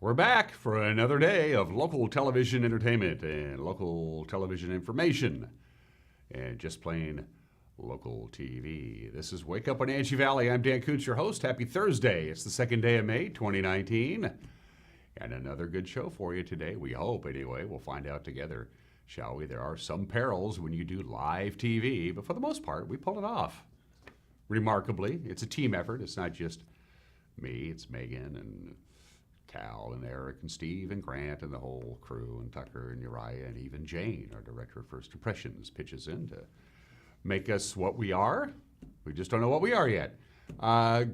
We're back for another day of local television entertainment and local television information and just plain local TV. This is Wake Up Wenatchee Valley. I'm Dan Kuntz, your host. Happy Thursday. It's the second day of May, 2019. And another good show for you today. We hope, anyway. We'll find out together, shall we? There are some perils when you do live TV, but for the most part, we pull it off. Remarkably, it's a team effort. It's not just me. It's Megan and Cal and Eric and Steve and Grant and the whole crew and Tucker and Uriah and even Jane, our director of First Impressions, pitches in to make us what we are. We just don't know what we are yet.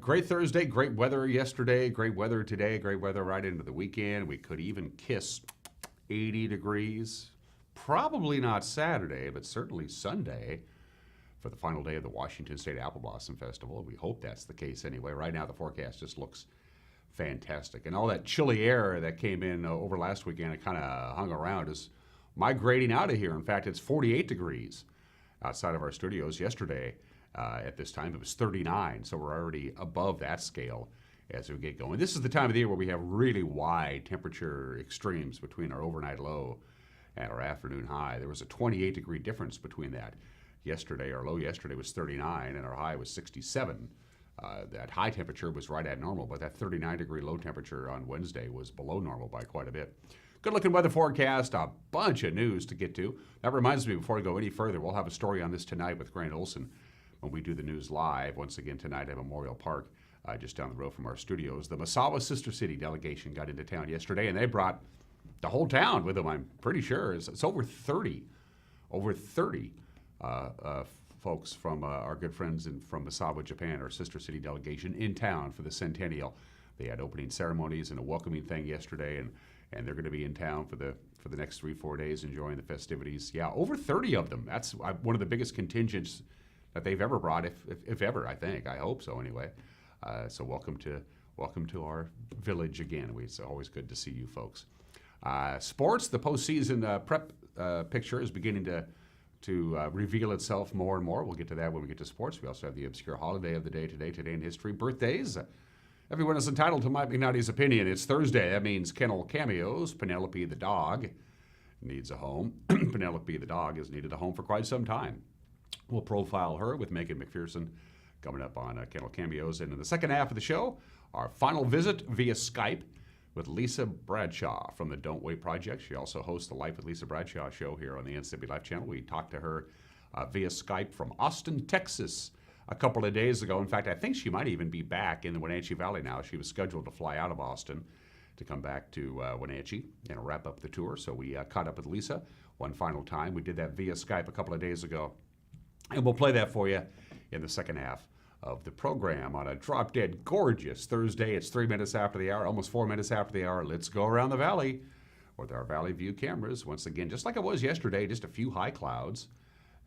Great Thursday, great weather yesterday, great weather today, great weather right into the weekend. We could even kiss 80 degrees. Probably not Saturday, but certainly Sunday for the final day of the Washington State Apple Blossom Festival. We hope that's the case anyway. Right now the forecast just looks fantastic. And all that chilly air that came in over last weekend, it kind of hung around, is migrating out of here. In fact, it's 48 degrees outside of our studios. Yesterday at this time it was 39, so we're already above that scale as we get going. This is the time of the year where we have really wide temperature extremes between our overnight low and our afternoon high. There was a 28 degree difference between that. Yesterday, our low yesterday was 39 and our high was 67. That high temperature was right at normal, but that 39 degree low temperature on Wednesday was below normal by quite a bit. Good looking weather forecast, a bunch of news to get to. That reminds me, before we go any further, we'll have a story on this tonight with Grant Olson when we do the news live, once again tonight at Memorial Park, just down the road from our studios. The Masawa Sister City delegation got into town yesterday, and they brought the whole town with them, I'm pretty sure. It's over 30 folks from our good friends from Masawa, Japan, our Sister City delegation, in town for the Centennial. They had opening ceremonies and a welcoming thing yesterday, and they're going to be in town for the next 3-4 days enjoying the festivities. Yeah, over 30 of them. That's one of the biggest contingents that they've ever brought, if ever, I think. I hope so anyway. So welcome to our village again. It's always good to see you folks. Sports, the postseason prep picture is beginning to reveal itself more and more. We'll get to that when we get to sports. We also have the Obscura Holiday of the day today in history. Birthdays. Everyone is entitled to Mike McNally's opinion. It's Thursday. That means kennel cameos. Penelope the dog needs a home. Penelope the dog has needed a home for quite some time. We'll profile her with Megan McPherson coming up on Kennel Cameos. And in the second half of the show, our final visit via Skype with Lisa Bradshaw from the Don't Wait Project. She also hosts the Life with Lisa Bradshaw show here on the NCW Life channel. We talked to her via Skype from Austin, Texas a couple of days ago. In fact, I think she might even be back in the Wenatchee Valley now. She was scheduled to fly out of Austin to come back to Wenatchee and wrap up the tour. So we caught up with Lisa one final time. We did that via Skype a couple of days ago. And we'll play that for you in the second half of the program on a drop-dead gorgeous Thursday. It's 3 minutes after the hour, almost 4 minutes after the hour. Let's go around the valley with our Valley View cameras. Once again, just like it was yesterday, just a few high clouds.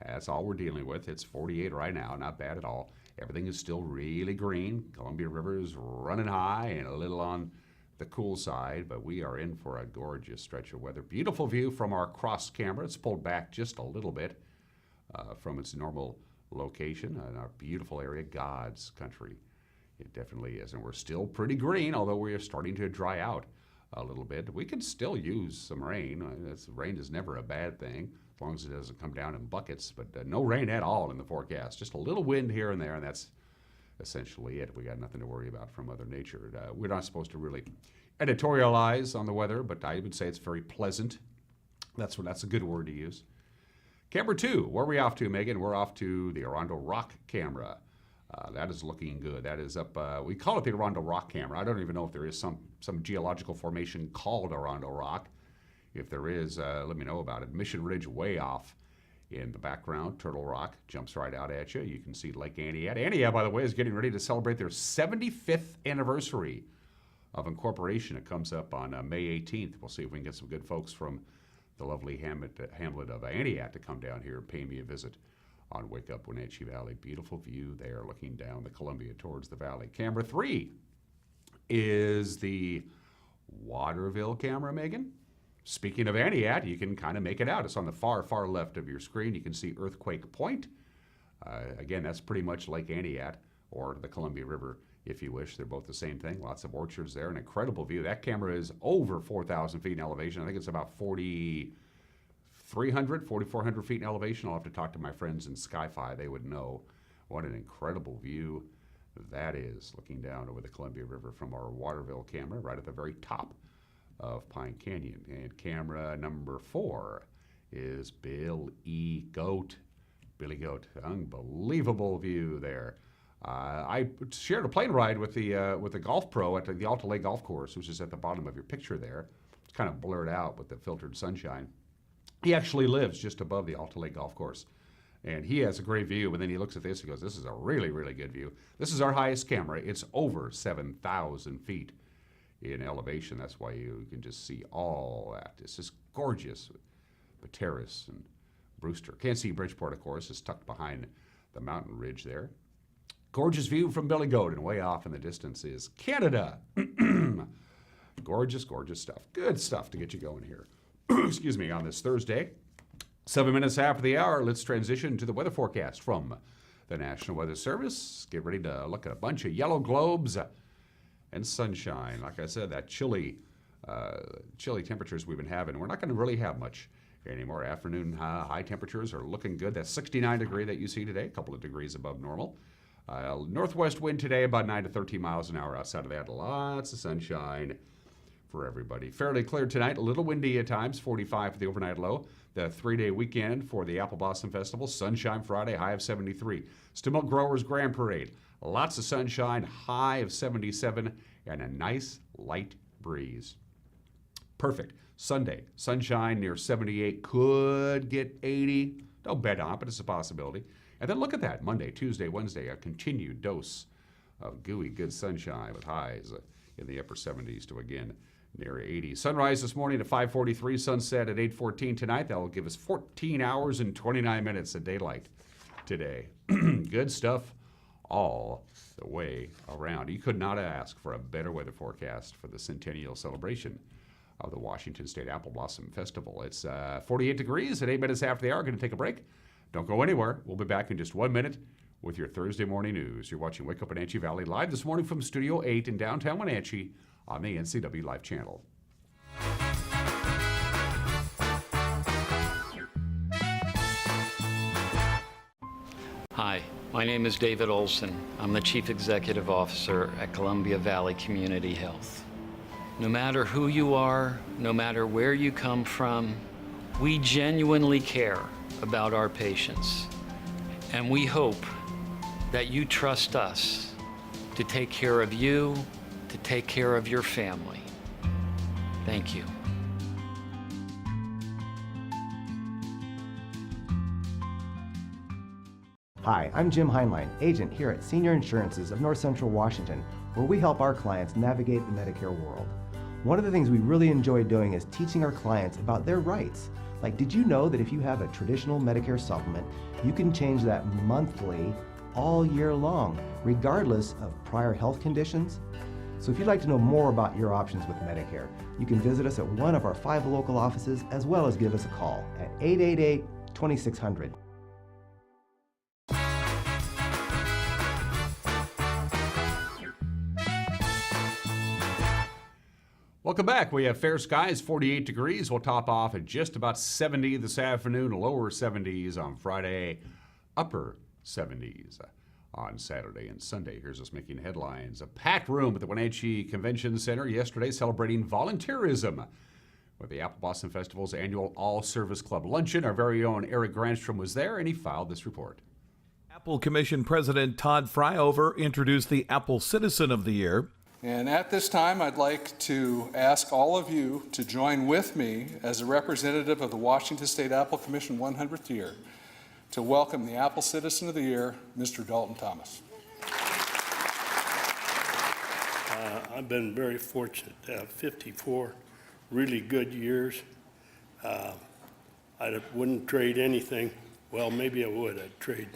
That's all we're dealing with. It's 48 right now, not bad at all. Everything is still really green. Columbia River is running high and a little on the cool side, but we are in for a gorgeous stretch of weather. Beautiful view from our cross camera. It's pulled back just a little bit from its normal location in our beautiful area, God's country. It definitely is, and we're still pretty green, although we are starting to dry out a little bit. We could still use some rain. Rain is never a bad thing, as long as it doesn't come down in buckets, but no rain at all in the forecast. Just a little wind here and there, and that's essentially it. We got nothing to worry about from Mother Nature. We're not supposed to really editorialize on the weather, but I would say it's very pleasant. That's a good word to use. Camera 2, where are we off to, Megan? We're off to the Arundel Rock camera. That is looking good. That is up, we call it the Arundel Rock camera. I don't even know if there is some geological formation called Arundel Rock. If there is, let me know about it. Mission Ridge way off in the background. Turtle Rock jumps right out at you. You can see Lake Aniat. Aniat, by the way, is getting ready to celebrate their 75th anniversary of incorporation. It comes up on May 18th. We'll see if we can get some good folks from the lovely hamlet of Aniat to come down here and pay me a visit on Wake Up Wenatchee Valley. Beautiful view there looking down the Columbia towards the valley. Camera 3 is the Waterville camera, Megan. Speaking of Aniat, you can kind of make it out. It's on the far, far left of your screen. You can see Earthquake Point. Again, that's pretty much Lake Aniat or the Columbia River if you wish. They're both the same thing. Lots of orchards there. An incredible view. That camera is over 4,000 feet in elevation. I think it's about 4,400 feet in elevation. I'll have to talk to my friends in Sky-Fi. They would know. What an incredible view that is, looking down over the Columbia River from our Waterville camera right at the very top of Pine Canyon. And camera number 4 is Billy Goat. Unbelievable view there. I shared a plane ride with the golf pro at the Alta Lake Golf Course, which is at the bottom of your picture there. It's kind of blurred out with the filtered sunshine. He actually lives just above the Alta Lake Golf Course. And he has a great view, but then he looks at this and goes, this is a really, really good view. This is our highest camera. It's over 7,000 feet in elevation. That's why you can just see all that. It's just gorgeous. The terrace and Brewster. Can't see Bridgeport, of course. It's tucked behind the mountain ridge there. Gorgeous view from Billy Goat, and way off in the distance is Canada. Gorgeous, gorgeous stuff. Good stuff to get you going here. Excuse me, on this Thursday. 7 minutes after the hour, let's transition to the weather forecast from the National Weather Service. Get ready to look at a bunch of yellow globes and sunshine. Like I said, that chilly temperatures we've been having, we're not going to really have much anymore. Afternoon high temperatures are looking good. That 69 degree that you see today, a couple of degrees above normal. Northwest wind today, about 9 to 13 miles an hour. Outside of that, lots of sunshine for everybody. Fairly clear tonight, a little windy at times, 45 for the overnight low. The 3-day weekend for the Apple Blossom Festival, Sunshine Friday, high of 73. Still Milk Growers Grand Parade, lots of sunshine, high of 77, and a nice light breeze. Perfect. Sunday, sunshine near 78, could get 80. Don't bet on it, but it's a possibility. And then look at that, Monday, Tuesday, Wednesday, a continued dose of gooey good sunshine with highs in the upper 70s to, again, near 80. Sunrise this morning at 5:43, sunset at 8:14 tonight. That will give us 14 hours and 29 minutes of daylight today. Good stuff all the way around. You could not ask for a better weather forecast for the Centennial celebration of the Washington State Apple Blossom Festival. It's 48 degrees at 8 minutes after the hour. Going to take a break. Don't go anywhere. We'll be back in just 1 minute with your Thursday morning news. You're watching Wake Up Wenatchee Valley live this morning from Studio 8 in downtown Wenatchee on the NCW Live channel. Hi, my name is David Olson. I'm the Chief Executive Officer at Columbia Valley Community Health. No matter who you are, no matter where you come from, we genuinely care about our patients. And we hope that you trust us to take care of you, to take care of your family. Thank you. Hi, I'm Jim Heinlein, agent here at Senior Insurances of North Central Washington, where we help our clients navigate the Medicare world. One of the things we really enjoy doing is teaching our clients about their rights. Like, did you know that if you have a traditional Medicare supplement, you can change that monthly all year long, regardless of prior health conditions? So if you'd like to know more about your options with Medicare, you can visit us at one of our 5 local offices, as well as give us a call at 888-2600. Welcome back. We have fair skies, 48 degrees. We'll top off at just about 70 this afternoon, lower 70s on Friday, upper 70s on Saturday and Sunday. Here's us making headlines. A packed room at the Wenatchee Convention Center yesterday celebrating volunteerism with the Apple Blossom Festival's annual All-Service Club Luncheon. Our very own Eric Granstrom was there, and he filed this report. Apple Commission President Todd Fryover introduced the Apple Citizen of the Year. And at this time, I'd like to ask all of you to join with me as a representative of the Washington State Apple Commission 100th year to welcome the Apple Citizen of the Year, Mr. Dalton Thomas. I've been very fortunate to have 54 really good years. I wouldn't trade anything. Well, maybe I would. I'd trade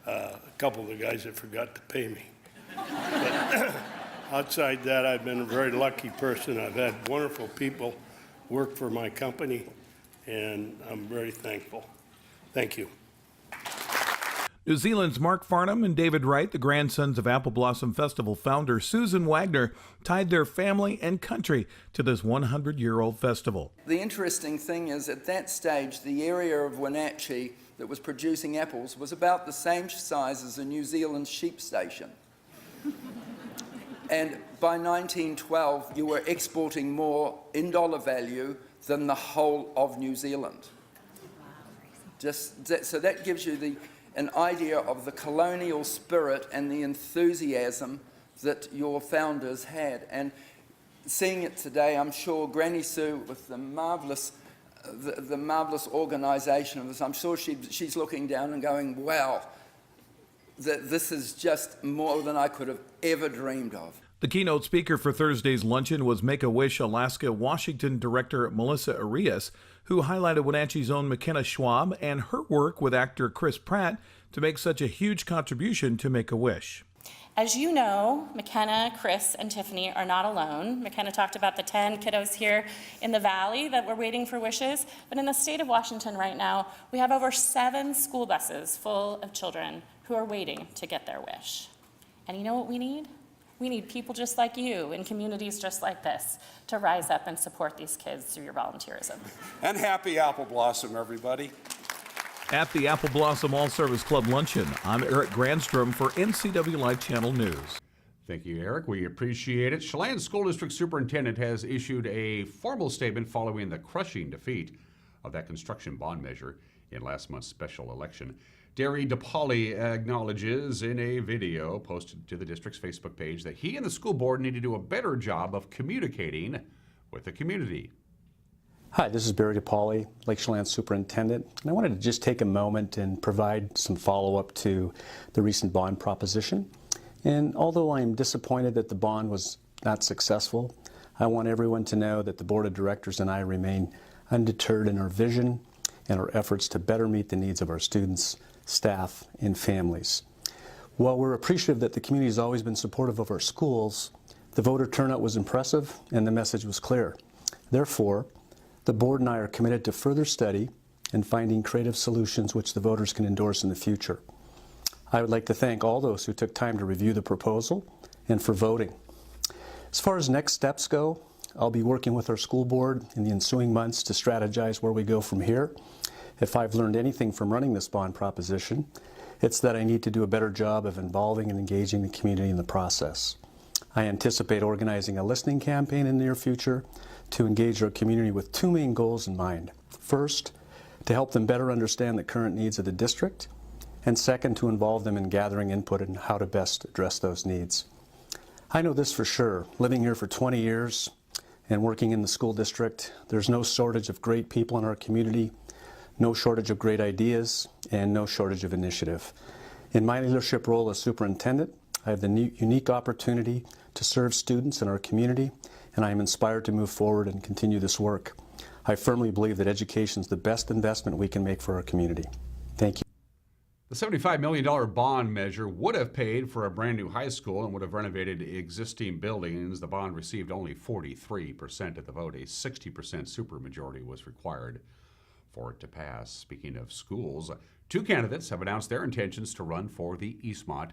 a couple of the guys that forgot to pay me. But outside that, I've been a very lucky person. I've had wonderful people work for my company, and I'm very thankful. Thank you. New Zealand's Mark Farnham and David Wright, the grandsons of Apple Blossom Festival founder Susan Wagner, tied their family and country to this 100-year-old festival. The interesting thing is, at that stage, the area of Wenatchee that was producing apples was about the same size as a New Zealand sheep station. And by 1912, you were exporting more in dollar value than the whole of New Zealand. So that gives you an idea of the colonial spirit and the enthusiasm that your founders had. And seeing it today, I'm sure Granny Sue, with the marvelous organisation of this, I'm sure she's looking down and going, wow, this is just more than I could have ever dreamed of. The keynote speaker for Thursday's luncheon was Make-A-Wish Alaska Washington Director Melissa Arias, who highlighted Wenatchee's own McKenna Schwab and her work with actor Chris Pratt to make such a huge contribution to Make-A-Wish. As you know, McKenna, Chris, and Tiffany are not alone. McKenna talked about the 10 kiddos here in the Valley that were waiting for wishes, but in the state of Washington right now, we have over 7 school buses full of children who are waiting to get their wish. And you know what we need? We need people just like you in communities just like this to rise up and support these kids through your volunteerism. And happy Apple Blossom, everybody. At the Apple Blossom All-Service Club Luncheon, I'm Eric Grandstrom for NCW Live Channel News. Thank you, Eric. We appreciate it. Chelan School District Superintendent has issued a formal statement following the crushing defeat of that construction bond measure in last month's special election. Derry DePauli acknowledges in a video posted to the district's Facebook page that he and the school board need to do a better job of communicating with the community. Hi, this is Barry DePauli, Lake Chelan Superintendent, and I wanted to just take a moment and provide some follow-up to the recent bond proposition. And although I am disappointed that the bond was not successful, I want everyone to know that the Board of Directors and I remain undeterred in our vision and our efforts to better meet the needs of our students, staff, and families. While we're appreciative that the community has always been supportive of our schools, the voter turnout was impressive and the message was clear. Therefore, the board and I are committed to further study and finding creative solutions which the voters can endorse in the future. I would like to thank all those who took time to review the proposal and for voting. As far as next steps go, I'll be working with our school board in the ensuing months to strategize where we go from here. If I've learned anything from running this bond proposition, it's that I need to do a better job of involving and engaging the community in the process. I anticipate organizing a listening campaign in the near future to engage our community with 2 main goals in mind. First, to help them better understand the current needs of the district, and second, to involve them in gathering input on how to best address those needs. I know this for sure. Living here for 20 years and working in the school district, there's no shortage of great people in our community, no shortage of great ideas, and no shortage of initiative. In my leadership role as superintendent, I have the unique opportunity to serve students in our community, and I am inspired to move forward and continue this work. I firmly believe that education is the best investment we can make for our community. Thank you. The $75 million bond measure would have paid for a brand new high school and would have renovated existing buildings. The bond received only 43% of the vote. A 60% supermajority was required for it to pass. Speaking of schools, 2 candidates have announced their intentions to run for the Eastmont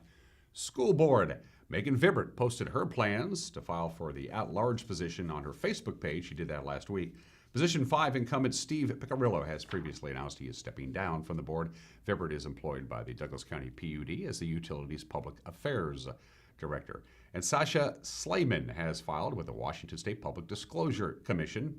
School Board. Megan Vibbert posted her plans to file for the at-large position on her Facebook page. She did that last week. Position 5 incumbent Steve Piccirillo has previously announced he is stepping down from the board. Vibbert is employed by the Douglas County PUD as the Utilities Public Affairs Director. And Sasha Slayman has filed with the Washington State Public Disclosure Commission.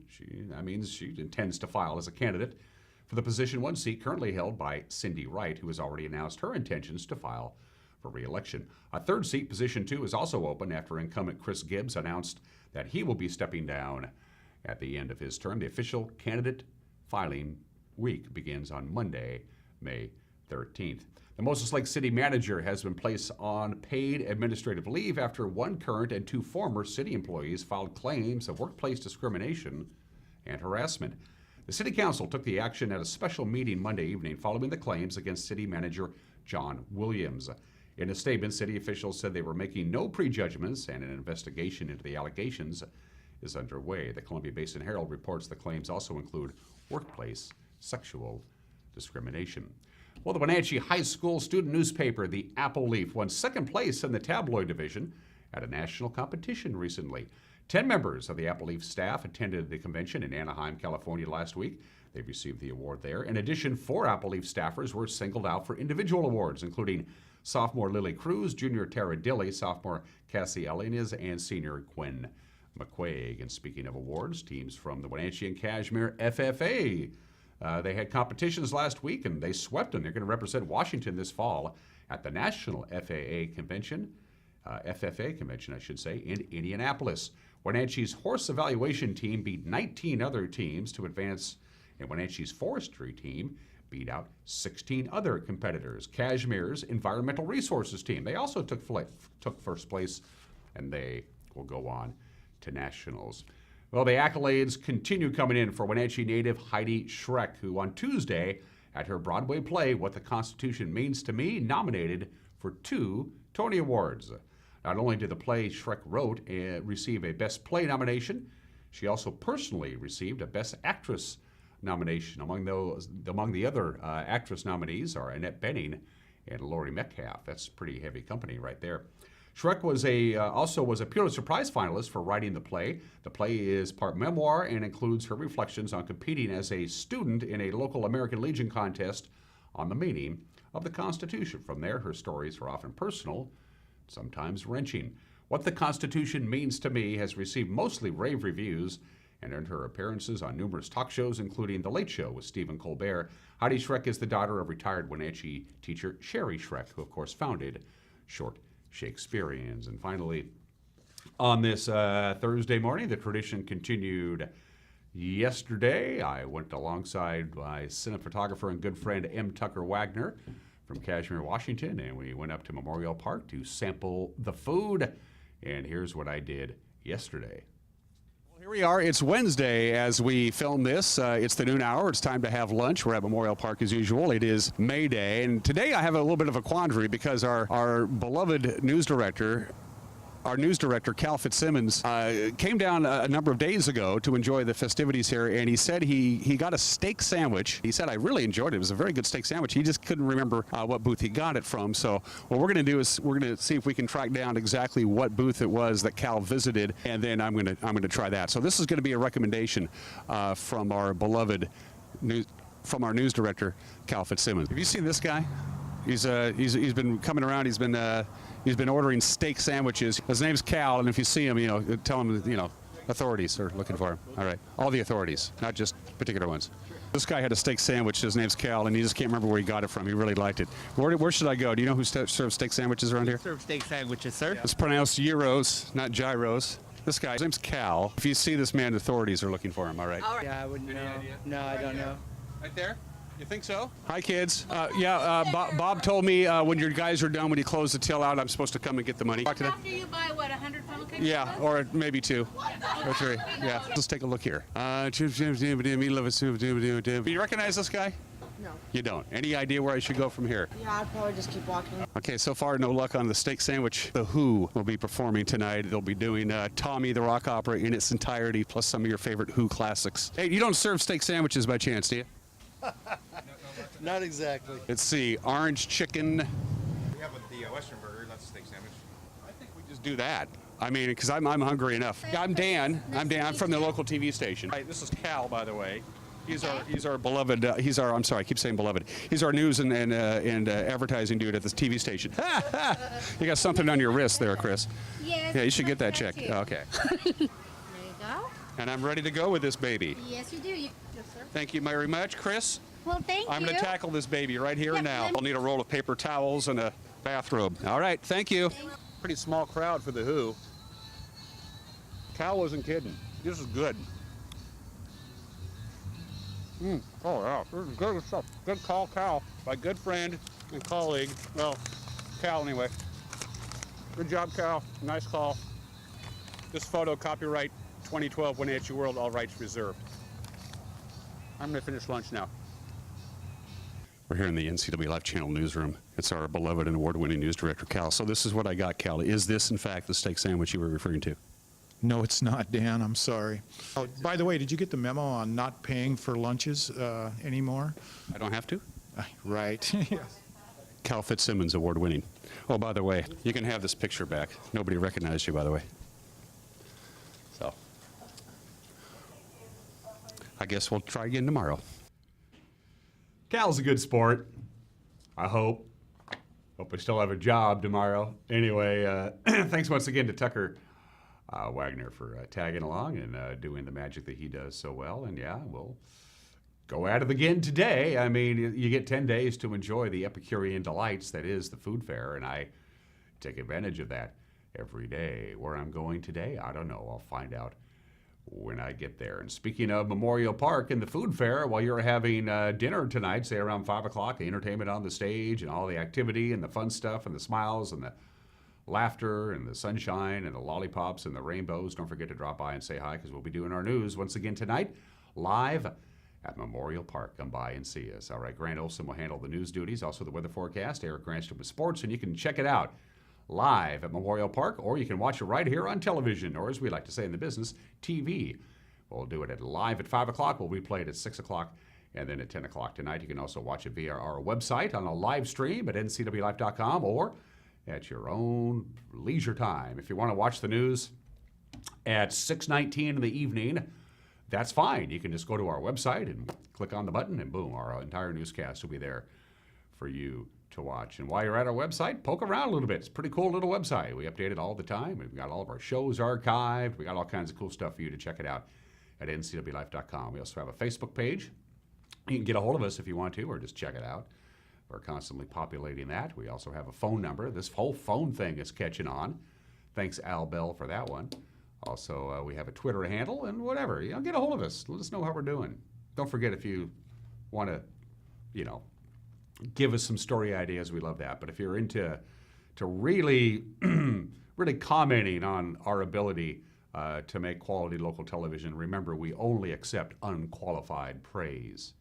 That means she intends to file as a candidate for the position 1 seat currently held by Cindy Wright, who has already announced her intentions to file for re-election. A 3rd seat, position 2, is also open after incumbent Chris Gibbs announced that he will be stepping down at the end of his term. The official candidate filing week begins on Monday, May 13th. The Moses Lake City manager has been placed on paid administrative leave after 1 current and 2 former city employees filed claims of workplace discrimination and harassment. The city council took the action at a special meeting Monday evening following the claims against city manager John Williams. In a statement, city officials said they were making no prejudgments and an investigation into the allegations is underway. The Columbia Basin Herald reports the claims also include workplace sexual discrimination. Well, the Wenatchee High School student newspaper, the Apple Leaf, won second place in the tabloid division at a national competition recently. 10 members of the Apple Leaf staff attended the convention in Anaheim, California last week. They received the award there. In addition, 4 Apple Leaf staffers were singled out for individual awards, including sophomore Lily Cruz, junior Tara Dilly, sophomore Cassie Alinas, and senior Gwen McQuaig. And speaking of awards, teams from the Wenatchee and Kashmir FFA, they had competitions last week and they swept them. They're going to represent Washington this fall at the National FFA convention, I should say, in Indianapolis. Wenatchee's horse evaluation team beat 19 other teams to advance, and Wenatchee's forestry team beat out 16 other competitors. Kashmir's environmental resources team, they also took first place, and they will go on to nationals. Well, the accolades continue coming in for Wenatchee native Heidi Schreck, who on Tuesday at her Broadway play, What the Constitution Means to Me, nominated for 2 Tony Awards. Not only did the play Schreck wrote receive a Best Play nomination, she also personally received a Best Actress nomination. Among the other actress nominees are Annette Bening and Laurie Metcalf. That's pretty heavy company right there. Schreck was also was a Pulitzer Prize finalist for writing the play. The play is part memoir and includes her reflections on competing as a student in a local American Legion contest on the meaning of the Constitution. From there, her stories are often personal, sometimes wrenching. What the Constitution Means to Me has received mostly rave reviews and earned her appearances on numerous talk shows, including The Late Show with Stephen Colbert. Heidi Schreck is the daughter of retired Wenatchee teacher Sherry Schreck, who of course founded Short Shakespeareans. And finally, on this Thursday morning, the tradition continued yesterday. I went alongside my cinephotographer and good friend M. Tucker Wagner from Kashmir, Washington, and we went up to Memorial Park to sample the food. And here's what I did yesterday. Well, here we are. It's Wednesday as we film this. It's the noon hour. It's time to have lunch. We're at Memorial Park as usual. It is May Day, and today I have a little bit of a quandary because our beloved news director, Cal Fitzsimmons, came down a number of days ago to enjoy the festivities here, and he said he got a steak sandwich. He said, I really enjoyed it. It was a very good steak sandwich. He just couldn't remember what booth he got it from. So what we're going to do is we're going to see if we can track down exactly what booth it was that Cal visited, and then I'm going to try that. So this is going to be a recommendation from our beloved news director, Cal Fitzsimmons. Have you seen this guy? He's been coming around. He's been ordering steak sandwiches. His name's Cal, and if you see him, tell him, authorities are looking for him. All right, all the authorities, not just particular ones. This guy had a steak sandwich. His name's Cal, and he just can't remember where he got it from. He really liked it. Where should I go? Do you know who serves steak sandwiches around here? Serve steak sandwiches, sir. It's pronounced gyros, not gyros. This guy, his name's Cal. If you see this man, the authorities are looking for him. All right. Yeah, I wouldn't know. No, I don't know. Right there? You think so? Hi, kids. Bob told me when your guys are done, when you close the till out, I'm supposed to come and get the money. After you buy, 100 funnel cakes? Yeah, or maybe 2 or 3. Yeah. Let's take a look here. Do you recognize this guy? No. You don't? Any idea where I should go from here? Yeah, I'd probably just keep walking. Okay, so far no luck on the steak sandwich. The Who will be performing tonight. They'll be doing Tommy the Rock Opera in its entirety, plus some of your favorite Who classics. Hey, you don't serve steak sandwiches by chance, do you? Not exactly. Let's see, orange chicken. We have the Western burger, that's a steak sandwich. I think we just do that. I mean, because I'm hungry enough. I'm Dan. I'm from the local TV station. Hi, this is Cal, by the way. He's our beloved. I'm sorry, I keep saying beloved. He's our news and advertising dude at this TV station. You got something on your wrist there, Chris. Yes. Yeah, you should get that checked. Okay. There you go. And I'm ready to go with this baby. Yes, you do. Yes, sir. Thank you very much, Chris. Well, thank you. I'm going to tackle this baby right here and now. I'll need a roll of paper towels and a bathrobe. All right, thank you. Pretty small crowd for the Who. Cal wasn't kidding. This is good. Oh, yeah, this is good stuff. Good call, Cal. My good friend and colleague. Well, Cal anyway. Good job, Cal. Nice call. This photo, copyright 2012 Wenatchee World, all rights reserved. I'm going to finish lunch now. We're here in the NCW Life Channel newsroom. It's our beloved and award-winning news director, Cal. So this is what I got, Cal. Is this, in fact, the steak sandwich you were referring to? No, it's not, Dan. I'm sorry. Oh, by the way, did you get the memo on not paying for lunches anymore? I don't have to? Right. Yes. Cal Fitzsimmons Award winning. Oh, by the way, you can have this picture back. Nobody recognized you, by the way. So, I guess we'll try again tomorrow. Cal's a good sport. I hope. Hope I still have a job tomorrow. Anyway, thanks once again to Tucker Wagner for tagging along and doing the magic that he does so well. And yeah, we'll go at it again today. I mean, you get 10 days to enjoy the Epicurean delights that is the food fair, and I take advantage of that every day. Where I'm going today, I don't know. I'll find out when I get there. And speaking of Memorial Park and the food fair, while you're having dinner tonight, say around 5 o'clock, the entertainment on the stage and all the activity and the fun stuff and the smiles and the laughter and the sunshine and the lollipops and the rainbows. Don't forget to drop by and say hi, because we'll be doing our news once again tonight, live at Memorial Park. Come by and see us. All right, Grant Olson will handle the news duties, also the weather forecast. Eric Granstrom with sports, and you can check it out live at Memorial Park, or you can watch it right here on television, or as we like to say in the business, TV. We'll do it live at 5 o'clock. We'll replay it at 6 o'clock and then at 10 o'clock tonight. You can also watch it via our website on a live stream at ncwlife.com or at your own leisure time. If you want to watch the news at 6:19 in the evening, that's fine. You can just go to our website and click on the button, and boom, our entire newscast will be there for you to watch. And while you're at our website, poke around a little bit. It's a pretty cool little website. We update it all the time. We've got all of our shows archived. We got all kinds of cool stuff for you to check it out at ncwlife.com. We also have a Facebook page. You can get a hold of us if you want to, or just check it out. We're constantly populating that. We also have a phone number. This whole phone thing is catching on. Thanks, Al Bell, for that one. Also, we have a Twitter handle and whatever. Get a hold of us. Let us know how we're doing. Don't forget, if you want to, give us some story ideas. We love that. But if you're into really, really commenting on our ability to make quality local television, remember, we only accept unqualified praise.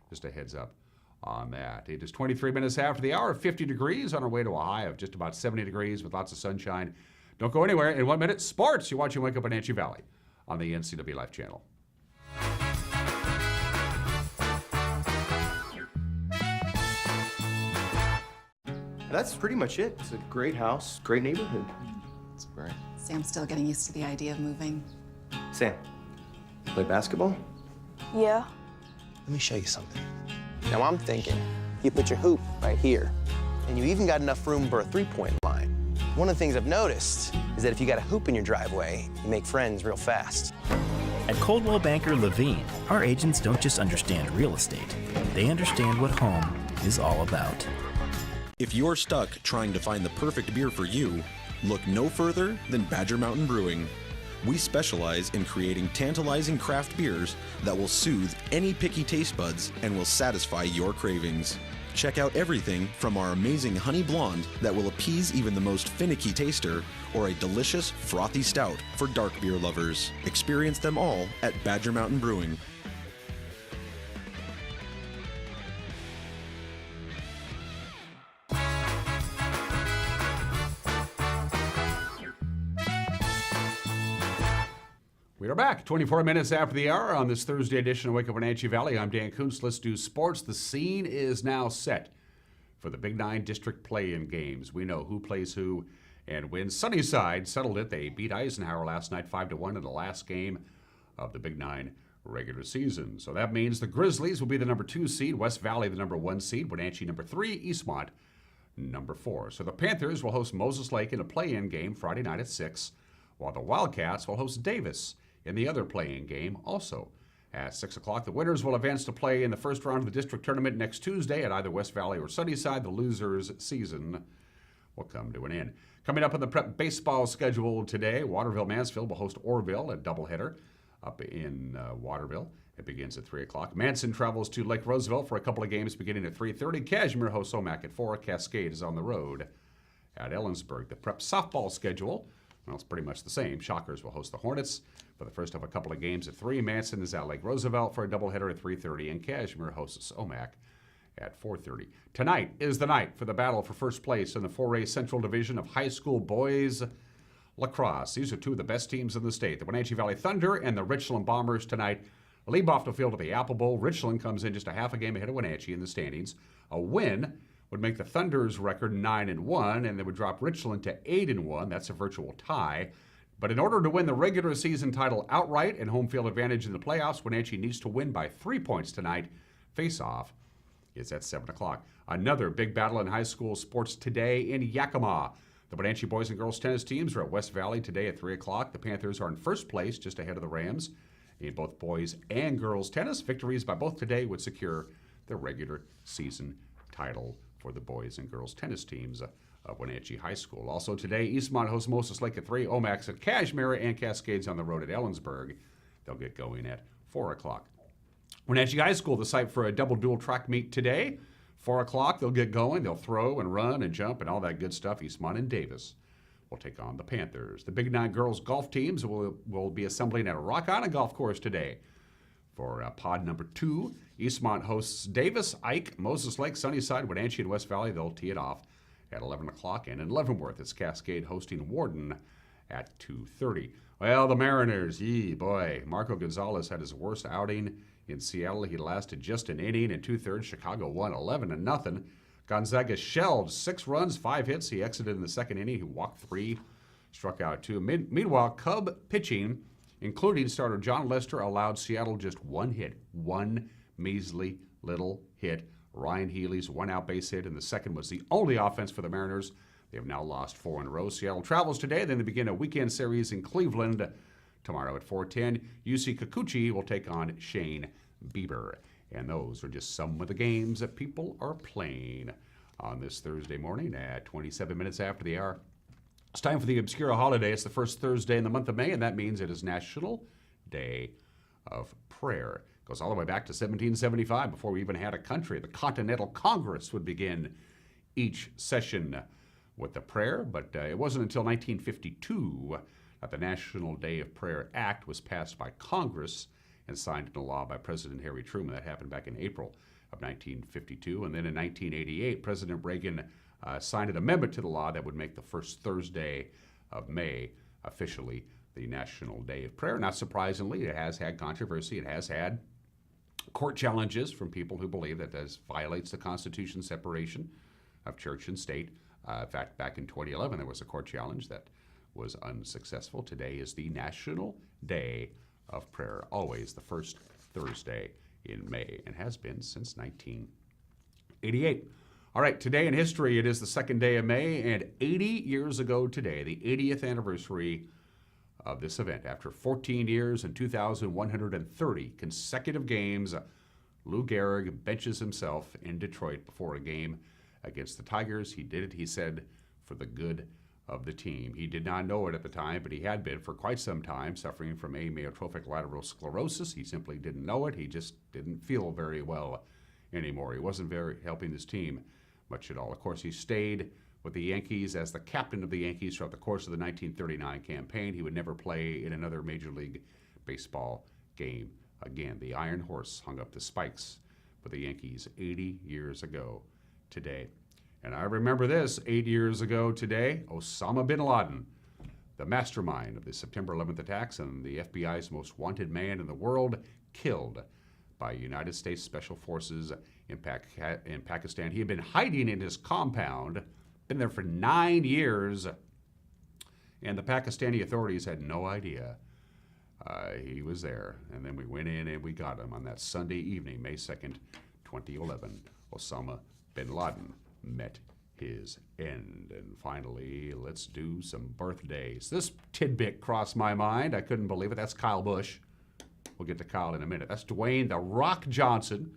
Just a heads up on that. It is 23 minutes after the hour, 50 degrees, on our way to a high of just about 70 degrees with lots of sunshine. Don't go anywhere. In 1 minute, sports. You're watching Wake Up Wenatchee Valley on the NCW Life channel. That's pretty much it. It's a great house, great neighborhood. It's great. Sam's still getting used to the idea of moving. Sam, play basketball? Yeah. Let me show you something. Now I'm thinking, you put your hoop right here, and you even got enough room for a three-point line. One of the things I've noticed is that if you got a hoop in your driveway, you make friends real fast. At Coldwell Banker Levine, our agents don't just understand real estate, they understand what home is all about. If you're stuck trying to find the perfect beer for you, look no further than Badger Mountain Brewing. We specialize in creating tantalizing craft beers that will soothe any picky taste buds and will satisfy your cravings. Check out everything from our amazing honey blonde that will appease even the most finicky taster, or a delicious frothy stout for dark beer lovers. Experience them all at Badger Mountain Brewing. We are back 24 minutes after the hour on this Thursday edition of Wake Up Wenatchee Valley. I'm Dan Kuntz. Let's do sports. The scene is now set for the Big Nine District play-in games. We know who plays who and when. Sunnyside settled it. They beat Eisenhower last night 5-1 in the last game of the Big Nine regular season. So that means the Grizzlies will be the number 2 seed, West Valley the number 1 seed, Wenatchee number 3, Eastmont number 4. So the Panthers will host Moses Lake in a play-in game Friday night at 6, while the Wildcats will host Davis in the other play-in game also at 6 o'clock. The winners will advance to play in the first round of the district tournament next Tuesday at either West Valley or Sunnyside. The losers' season will come to an end. Coming up on the prep baseball schedule today, Waterville-Mansfield will host Orrville, a doubleheader up in Waterville. It begins at 3 o'clock. Manson travels to Lake Roosevelt for a couple of games beginning at 3:30. Cashmere hosts Omak at 4. Cascade is on the road at Ellensburg. The prep softball schedule, well, it's pretty much the same. Shockers will host the Hornets for the first of a couple of games at 3. Manson is at Lake Roosevelt for a doubleheader at 3:30, and Cashmere hosts Omak at 4:30. Tonight is the night for the battle for first place in the 4A Central Division of High School Boys Lacrosse. These are two of the best teams in the state. The Wenatchee Valley Thunder and the Richland Bombers tonight. Leboff to field at the Apple Bowl. Richland comes in just a half a game ahead of Wenatchee in the standings. A win would make the Thunder's record 9-1, and they would drop Richland to 8-1. That's a virtual tie. But in order to win the regular season title outright and home field advantage in the playoffs, Wenatchee needs to win by 3 points tonight. Face-off is at 7 o'clock. Another big battle in high school sports today in Yakima. The Wenatchee boys and girls tennis teams are at West Valley today at 3 o'clock. The Panthers are in first place, just ahead of the Rams. In both boys and girls tennis, victories by both today would secure the regular season title for the boys and girls tennis teams of Wenatchee High School. Also today, Eastmont hosts Moses Lake at 3, Omax at Cashmere, and Cascades on the road at Ellensburg. They'll get going at 4 o'clock. Wenatchee High School, the site for a double dual track meet today. 4 o'clock, they'll get going. They'll throw and run and jump and all that good stuff. Eastmont and Davis will take on the Panthers. The Big Nine girls golf teams will be assembling at a Rock Island golf course today. For pod number 2, Eastmont hosts Davis, Ike, Moses Lake, Sunnyside, Wenatchee, and West Valley. They'll tee it off at 11 o'clock. And in Leavenworth, it's Cascade hosting Warden at 2:30. Well, the Mariners, boy. Marco Gonzalez had his worst outing in Seattle. He lasted just an inning and 2/3. Chicago won 11-0. Gonzaga shelled 6 runs, 5 hits. He exited in the second inning. He walked 3, struck out 2. Meanwhile, Cub pitching, including starter John Lester, allowed Seattle just 1 hit. 1 measly little hit. Ryan Healy's 1-out base hit, and the second was the only offense for the Mariners. They have now lost 4 in a row. Seattle travels today. Then they begin a weekend series in Cleveland tomorrow at 4:10. UC Kikuchi will take on Shane Bieber. And those are just some of the games that people are playing on this Thursday morning at 27 minutes after the hour. It's time for the Obscura Holiday. It's the first Thursday in the month of May, and that means it is National Day of Prayer. It goes all the way back to 1775, before we even had a country. The Continental Congress would begin each session with the prayer, but it wasn't until 1952 that the National Day of Prayer Act was passed by Congress and signed into law by President Harry Truman. That happened back in April of 1952. And then in 1988, President Reagan signed an amendment to the law that would make the first Thursday of May officially the National Day of Prayer. Not surprisingly, it has had controversy. It has had court challenges from people who believe that this violates the Constitution's separation of church and state. In fact, back in 2011, there was a court challenge that was unsuccessful. Today is the National Day of Prayer, always the first Thursday in May, and has been since 1988. All right, today in history, it is the second day of May, and 80 years ago today, the 80th anniversary of this event. After 14 years and 2,130 consecutive games, Lou Gehrig benches himself in Detroit before a game against the Tigers. He did it, he said, for the good of the team. He did not know it at the time, but he had been for quite some time suffering from amyotrophic lateral sclerosis. He simply didn't know it. He just didn't feel very well anymore. He wasn't very helping his team much at all. Of course, he stayed with the Yankees as the captain of the Yankees throughout the course of the 1939 campaign. He would never play in another Major League Baseball game again. The Iron Horse hung up the spikes for the Yankees 80 years ago today. And I remember this, 8 years ago today, Osama bin Laden, the mastermind of the September 11th attacks and the FBI's most wanted man in the world, killed by United States Special Forces in Pakistan. He had been hiding in his compound, been there for 9 years, and the Pakistani authorities had no idea he was there. And then we went in and we got him on that Sunday evening, May 2nd, 2011. Osama bin Laden met his end. And finally, let's do some birthdays. This tidbit crossed my mind. I couldn't believe it. That's Kyle Busch. We'll get to Kyle in a minute. That's Dwayne "The Rock" Johnson,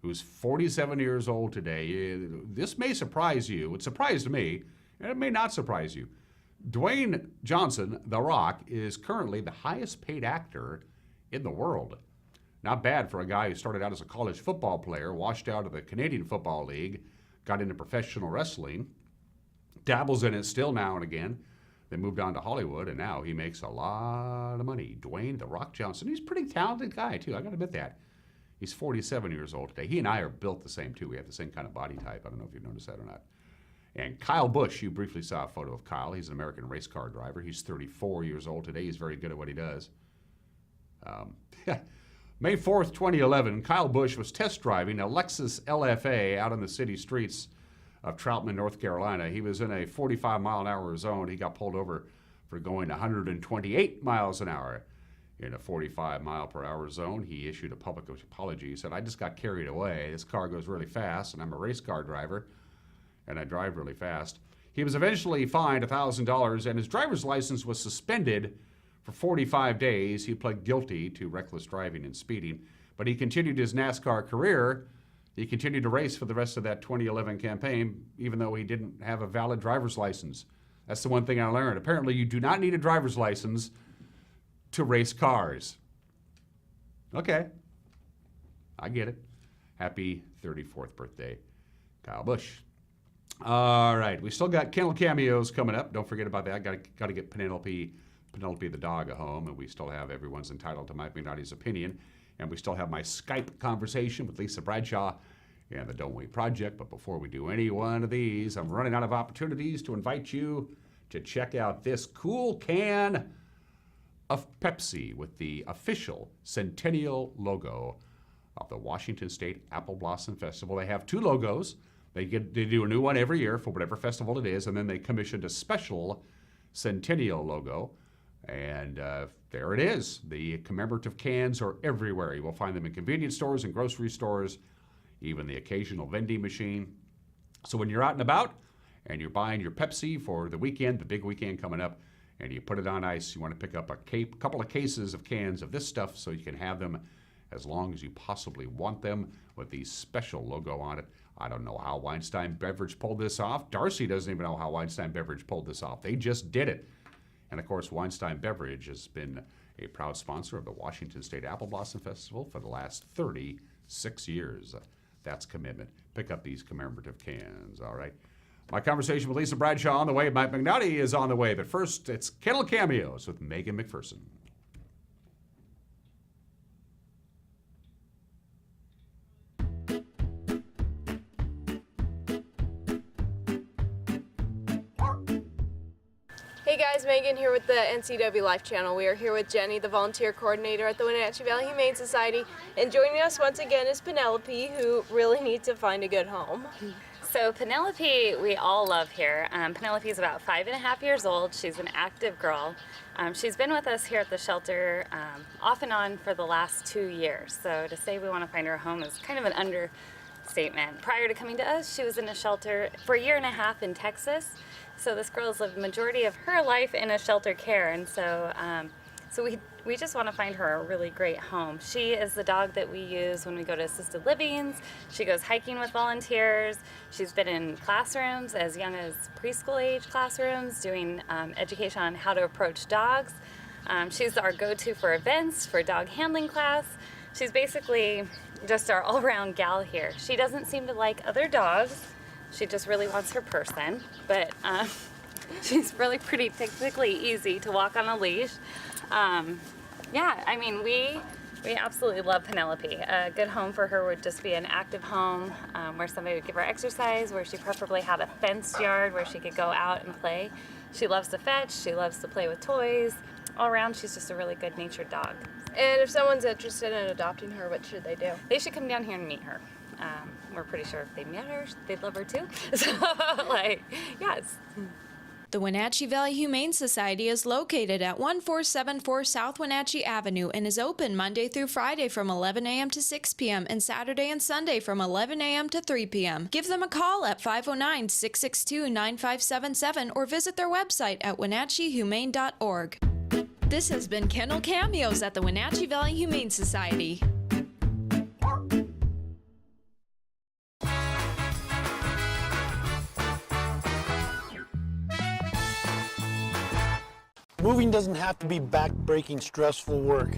who's 47 years old today. This may surprise you. It surprised me, and it may not surprise you. Dwayne Johnson, The Rock, is currently the highest paid actor in the world. Not bad for a guy who started out as a college football player, washed out of the Canadian Football League, got into professional wrestling, dabbles in it still now and again, then moved on to Hollywood, and now he makes a lot of money. Dwayne "The Rock" Johnson. He's a pretty talented guy, too. I got to admit that. He's 47 years old today. He and I are built the same, too. We have the same kind of body type. I don't know if you've noticed that or not. And Kyle Busch, you briefly saw a photo of Kyle. He's an American race car driver. He's 34 years old today. He's very good at what he does. May 4th, 2011, Kyle Busch was test driving a Lexus LFA out on the city streets of Troutman, North Carolina. He was in a 45-mile-an-hour zone. He got pulled over for going 128 miles an hour in a 45-mile-per-hour zone. He issued a public apology. He said, I just got carried away. This car goes really fast, and I'm a race car driver, and I drive really fast. He was eventually fined $1,000, and his driver's license was suspended for 45 days. He pled guilty to reckless driving and speeding, but he continued his NASCAR career. He continued to race for the rest of that 2011 campaign, even though he didn't have a valid driver's license. That's the one thing I learned. Apparently, you do not need a driver's license to race cars. Okay, I get it. Happy 34th birthday, Kyle Busch. All right, we still got kennel cameos coming up. Don't forget about that. Got to get Penelope the dog at home, and we still have Everyone's Entitled to Mike McNally's Opinion, and we still have my Skype conversation with Lisa Bradshaw and the Don't Wait Project. But before we do any one of these, I'm running out of opportunities to invite you to check out this cool can of Pepsi with the official Centennial logo of the Washington State Apple Blossom Festival. They have two logos. They do a new one every year for whatever festival it is, and then they commissioned a special Centennial logo. And there it is. The commemorative cans are everywhere. You will find them in convenience stores and grocery stores, even the occasional vending machine. So when you're out and about and you're buying your Pepsi for the weekend, the big weekend coming up, and you put it on ice, you want to pick up a couple of cases of cans of this stuff so you can have them as long as you possibly want them with the special logo on it. I don't know how Weinstein Beverage pulled this off. Darcy doesn't even know how Weinstein Beverage pulled this off. They just did it. And of course, Weinstein Beverage has been a proud sponsor of the Washington State Apple Blossom Festival for the last 36 years. That's commitment. Pick up these commemorative cans, all right? My conversation with Lisa Bradshaw on the way. Mike McNally is on the way. But first, it's Kennel Cameos with Megan McPherson. Hey guys, Megan here with the NCW Life Channel. We are here with Jenny, the volunteer coordinator at the Wenatchee Valley Humane Society, and joining us once again is Penelope, who really needs to find a good home. So Penelope, we all love here. Penelope is about 5.5 years old. She's an active girl. She's been with us here at the shelter off and on for the last 2 years. So to say we want to find her a home is kind of an understatement. Prior to coming to us, she was in a shelter for 1.5 years in Texas. So this girl has lived the majority of her life in a shelter care, and so we just want to find her a really great home. She is the dog that we use when we go to assisted livings. She goes hiking with volunteers. She's been in classrooms as young as preschool age classrooms, doing education on how to approach dogs. She's our go-to for events, for dog handling class. She's basically just our all-around gal here. She doesn't seem to like other dogs. She just really wants her person, but she's really pretty technically easy to walk on a leash. Yeah, I mean, we absolutely love Penelope. A good home for her would just be an active home where somebody would give her exercise, where she preferably had a fenced yard where she could go out and play. She loves to fetch, she loves to play with toys. All around, she's just a really good-natured dog. And if someone's interested in adopting her, what should they do? They should come down here and meet her. We're pretty sure if they met her, they'd love her too. So, yes. The Wenatchee Valley Humane Society is located at 1474 South Wenatchee Avenue and is open Monday through Friday from 11 a.m. to 6 p.m. and Saturday and Sunday from 11 a.m. to 3 p.m. Give them a call at 509-662-9577 or visit their website at wenatcheehumane.org. This has been Kennel Cameos at the Wenatchee Valley Humane Society. Moving doesn't have to be back-breaking, stressful work,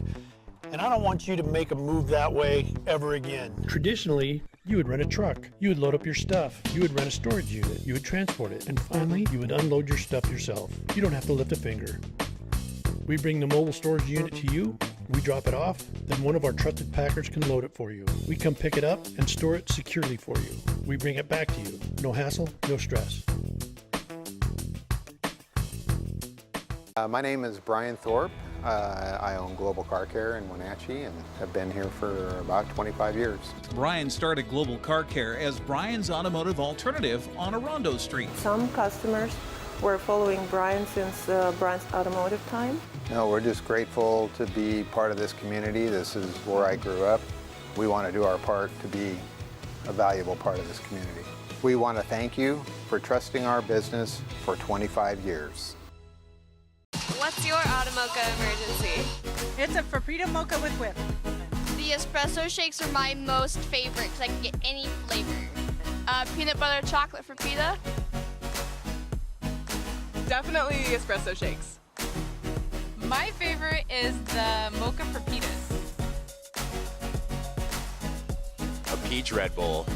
and I don't want you to make a move that way ever again. Traditionally, you would rent a truck, you would load up your stuff, you would rent a storage unit, you would transport it, and finally, you would unload your stuff yourself. You don't have to lift a finger. We bring the mobile storage unit to you, we drop it off, then one of our trusted packers can load it for you. We come pick it up and store it securely for you. We bring it back to you. No hassle, no stress. My name is Brian Thorpe. I own Global Car Care in Wenatchee and have been here for about 25 years. Brian started Global Car Care as Brian's automotive alternative on Orondo Street. Some customers were following Brian since Brian's automotive time. No, we're just grateful to be part of this community. This is where I grew up. We want to do our part to be a valuable part of this community. We want to thank you for trusting our business for 25 years. What's your auto mocha emergency? It's a Frappuccino mocha with whip. The espresso shakes are my most favorite because I can get any flavor. Peanut butter chocolate Frappuccino. Definitely the espresso shakes. My favorite is the mocha Frappitas. A peach Red Bull.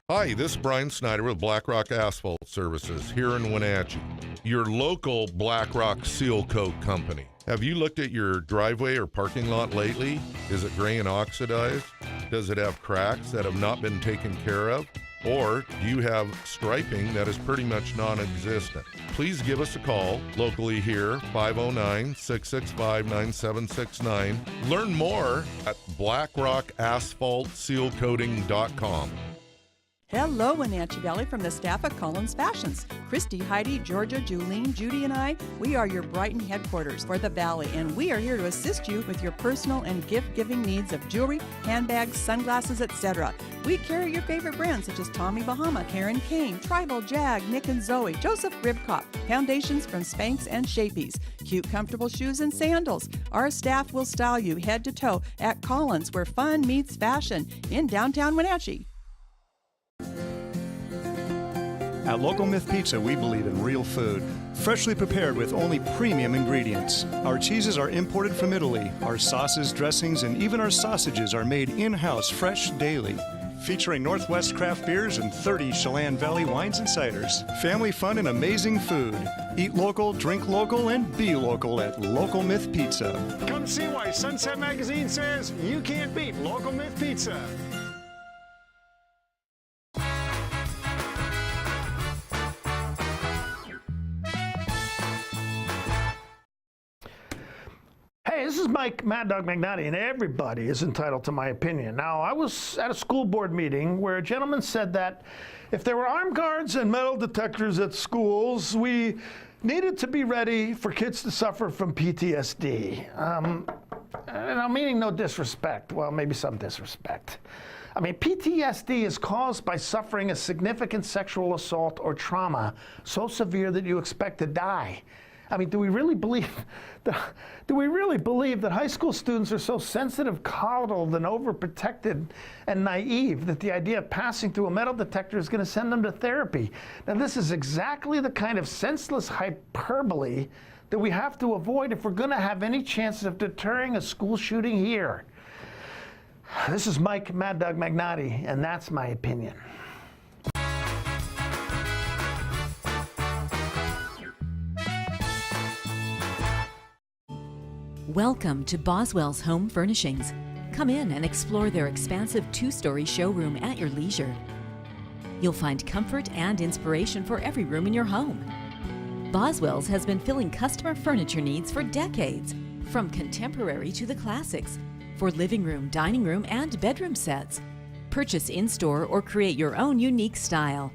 Hi, this is Brian Snyder with Black Rock Asphalt Services here in Wenatchee, your local Black Rock Seal Coat company. Have you looked at your driveway or parking lot lately? Is it gray and oxidized? Does it have cracks that have not been taken care of? Or do you have striping that is pretty much non-existent? Please give us a call locally here, 509-665-9769. Learn more at blackrockasphaltsealcoating.com. Hello, Wenatchee Valley, from the staff at Collins Fashions. Christy, Heidi, Georgia, Julene, Judy, and I, we are your Brighton headquarters for the Valley, and we are here to assist you with your personal and gift-giving needs of jewelry, handbags, sunglasses, etc. We carry your favorite brands such as Tommy Bahama, Karen Kane, Tribal, Jag, Nick and Zoe, Joseph Ribcop, foundations from Spanx and Shapies, cute, comfortable shoes and sandals. Our staff will style you head to toe at Collins, where fun meets fashion in downtown Wenatchee. At Local Myth Pizza, we believe in real food, freshly prepared with only premium ingredients. Our cheeses are imported from Italy. Our sauces, dressings, and even our sausages are made in-house, fresh daily. Featuring Northwest craft beers and 30 Chelan Valley wines and ciders. Family fun and amazing food. Eat local, drink local, and be local at Local Myth Pizza. Come see why Sunset Magazine says you can't beat Local Myth Pizza. Hey, this is Mike Mad Dog Magnotti, and everybody is entitled to my opinion. Now, I was at a school board meeting where a gentleman said that if there were armed guards and metal detectors at schools, we needed to be ready for kids to suffer from PTSD. And I'm meaning no disrespect. Well, maybe some disrespect. I mean, PTSD is caused by suffering a significant sexual assault or trauma so severe that you expect to die. I mean, do we really believe that high school students are so sensitive, coddled, and overprotected and naive that the idea of passing through a metal detector is going to send them to therapy? Now, this is exactly the kind of senseless hyperbole that we have to avoid if we're going to have any chance of deterring a school shooting here. This is Mike Mad Dog Magnotti, and that's my opinion. Welcome to Boswell's Home Furnishings. Come in and explore their expansive two-story showroom at your leisure. You'll find comfort and inspiration for every room in your home. Boswell's has been filling customer furniture needs for decades, from contemporary to the classics, for living room, dining room, and bedroom sets. Purchase in-store or create your own unique style.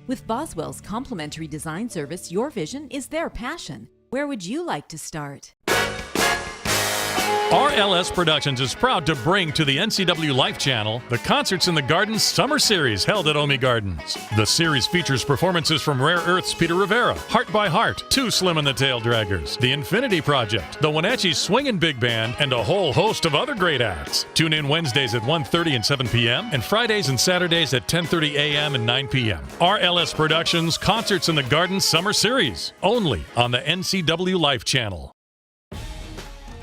With Boswell's complimentary design service, your vision is their passion. Where would you like to start? RLS Productions is proud to bring to the NCW Life Channel the Concerts in the Gardens Summer Series held at Omi Gardens. The series features performances from Rare Earth's Peter Rivera, Heart by Heart, Too Slim and the Tail Draggers, The Infinity Project, the Wenatchee Swingin' Big Band, and a whole host of other great acts. Tune in Wednesdays at 1:30 and 7 p.m. and Fridays and Saturdays at 10:30 a.m. and 9 p.m. RLS Productions Concerts in the Gardens Summer Series, only on the NCW Life Channel.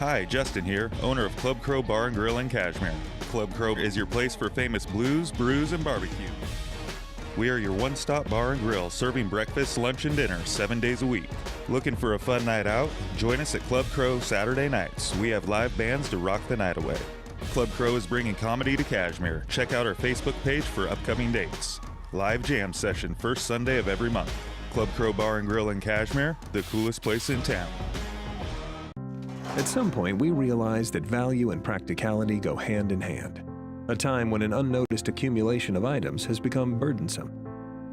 Hi, Justin here, owner of Club Crow Bar and Grill in Cashmere. Club Crow is your place for famous blues, brews, and barbecue. We are your one-stop bar and grill, serving breakfast, lunch, and dinner 7 days a week. Looking for a fun night out? Join us at Club Crow Saturday nights. We have live bands to rock the night away. Club Crow is bringing comedy to Cashmere. Check out our Facebook page for upcoming dates. Live jam session first Sunday of every month. Club Crow Bar and Grill in Cashmere, the coolest place in town. At some point, we realized that value and practicality go hand in hand. A time when an unnoticed accumulation of items has become burdensome.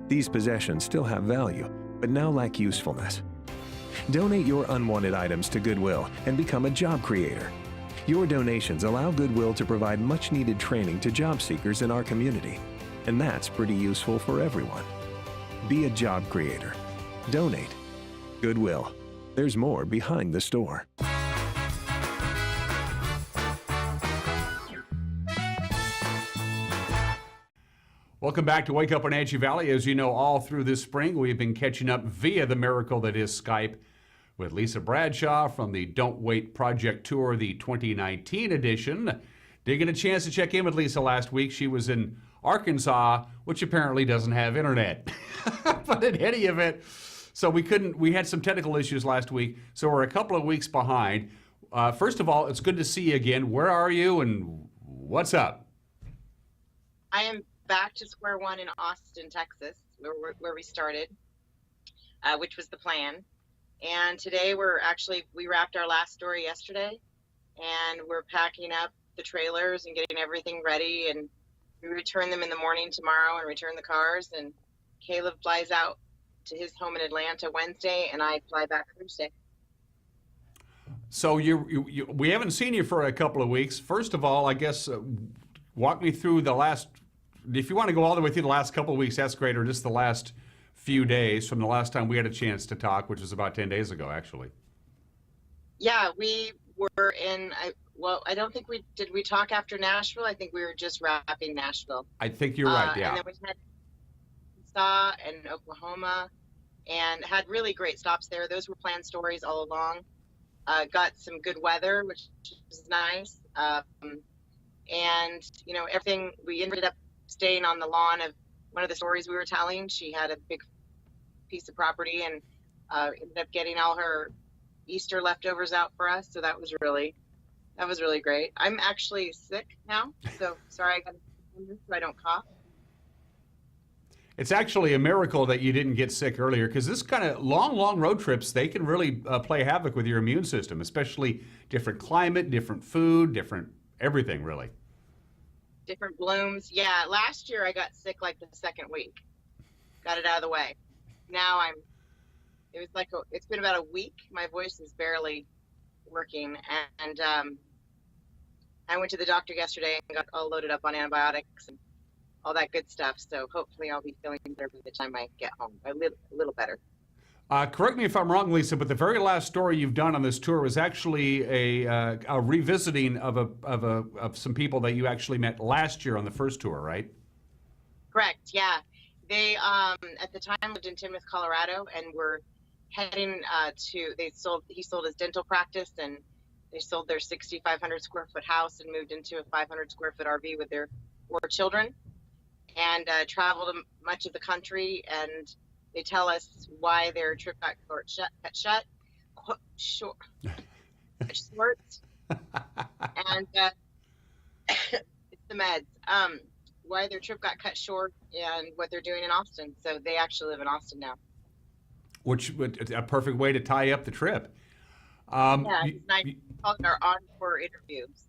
These possessions still have value, but now lack usefulness. Donate your unwanted items to Goodwill and become a job creator. Your donations allow Goodwill to provide much-needed training to job seekers in our community, and that's pretty useful for everyone. Be a job creator. Donate. Goodwill. There's more behind the store. Welcome back to Wake Up Wenatchee Valley. As you know, all through this spring, we've been catching up via the miracle that is Skype with Lisa Bradshaw from the Don't Wait Project Tour, the 2019 edition. Did get a chance to check in with Lisa last week. She was in Arkansas, which apparently doesn't have internet. But in any event, so we had some technical issues last week, so we're a couple of weeks behind. First of all, it's good to see you again. Where are you and what's up? I am back to square one in Austin, Texas, where we started, which was the plan. And today we wrapped our last story yesterday, and we're packing up the trailers and getting everything ready, and we return them in the morning tomorrow and return the cars, and Caleb flies out to his home in Atlanta Wednesday, and I fly back Thursday. So we haven't seen you for a couple of weeks. First of all, I guess walk me through the last, if you want to go all the way through the last couple of weeks, that's great, or just the last few days from the last time we had a chance to talk, which was about 10 days ago, actually. Yeah, we were in, I don't think did we talk after Nashville? I think we were just wrapping Nashville. I think you're right, yeah. And then we had Arkansas and Oklahoma and had really great stops there. Those were planned stories all along. Got some good weather, which was nice. And, everything, we ended up staying on the lawn of one of the stories we were telling. She had a big piece of property and ended up getting all her Easter leftovers out for us. So that was really great. I'm actually sick now, so sorry I got so I don't cough. It's actually a miracle that you didn't get sick earlier, because this kind of long road trips, they can really play havoc with your immune system, especially different climate, different food, different everything, really. Different blooms. Yeah, last year I got sick like the second week. Got it out of the way. Now it's been about a week. My voice is barely working, and I went to the doctor yesterday and got all loaded up on antibiotics and all that good stuff. So hopefully I'll be feeling better by the time I get home. A little better. Correct me if I'm wrong, Lisa, but the very last story you've done on this tour was actually a revisiting of some people that you actually met last year on the first tour, right? Correct. Yeah, they at the time lived in Tinmouth, Colorado, and were heading he sold his dental practice, and they sold their 6,500 square foot house and moved into a 500 square foot RV with their 4 children, and traveled much of the country. And they tell us why their trip got cut short, and it's the meds. Why their trip got cut short and what they're doing in Austin. So they actually live in Austin now. Which a perfect way to tie up the trip. It's nice. We call it our encore interviews.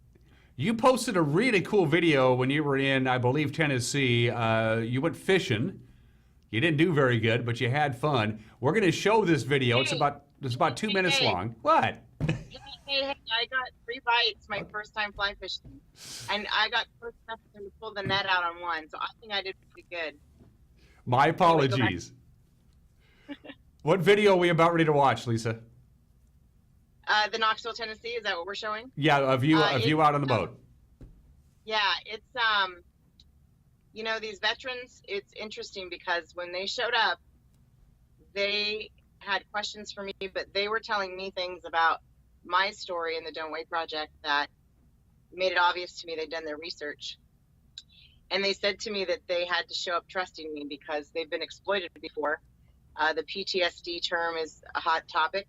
You posted a really cool video when you were in, I believe, Tennessee. You went fishing. You didn't do very good, but you had fun. We're going to show this video. It's about 2 minutes long. What? Hey, I got 3 bites my first time fly fishing, and I got close enough to pull the net out on one, so I think I did pretty good. My apologies. What video are we about ready to watch, Lisa? The Knoxville, Tennessee. Is that what we're showing? Yeah, of you out on the boat. Yeah, it's these veterans. It's interesting because when they showed up, they had questions for me, but they were telling me things about my story in the Don't Wait Project that made it obvious to me they'd done their research. And they said to me that they had to show up trusting me because they've been exploited before. The PTSD term is a hot topic,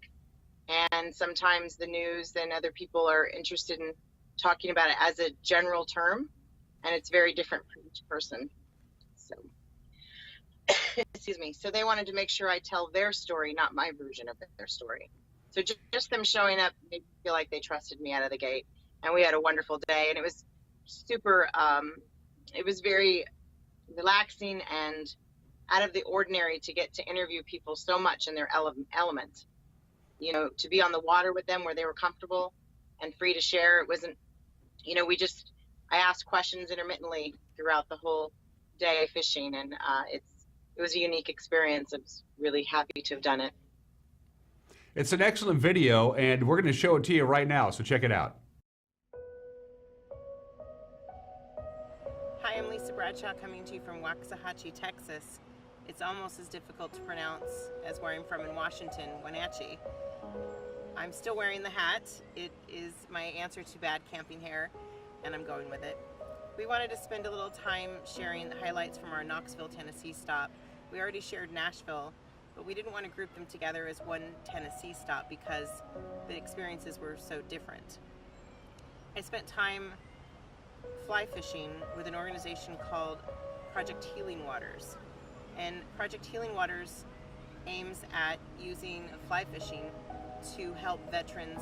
and sometimes the news and other people are interested in talking about it as a general term, and it's very different for each person. So excuse me. So they wanted to make sure I tell their story, not my version of their story. So just them showing up made me feel like they trusted me out of the gate. And we had a wonderful day, and it was super, it was very relaxing and out of the ordinary to get to interview people so much in their element. You know, to be on the water with them where they were comfortable and free to share. It wasn't, you know, I asked questions intermittently throughout the whole day fishing, and it was a unique experience. I was really happy to have done it. It's an excellent video, and we're going to show it to you right now, so check it out. Hi, I'm Lisa Bradshaw coming to you from Waxahachie, Texas. It's almost as difficult to pronounce as where I'm from in Washington, Wenatchee. I'm still wearing the hat. It is my answer to bad camping hair, and I'm going with it. We wanted to spend a little time sharing the highlights from our Knoxville, Tennessee stop. We already shared Nashville, but we didn't want to group them together as one Tennessee stop because the experiences were so different. I spent time fly fishing with an organization called Project Healing Waters. And Project Healing Waters aims at using fly fishing to help veterans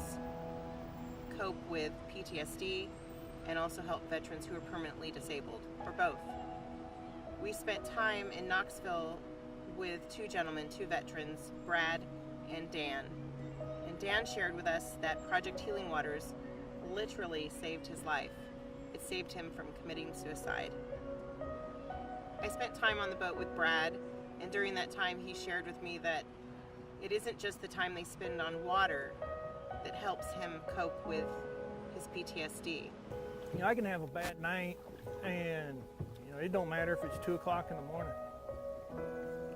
cope with PTSD and also help veterans who are permanently disabled, or both. We spent time in Knoxville with two gentlemen, two veterans, Brad and Dan. And Dan shared with us that Project Healing Waters literally saved his life. It saved him from committing suicide. I spent time on the boat with Brad, and during that time he shared with me that it isn't just the time they spend on water that helps him cope with his PTSD. You know, I can have a bad night, and you know, it don't matter if it's 2 o'clock in the morning.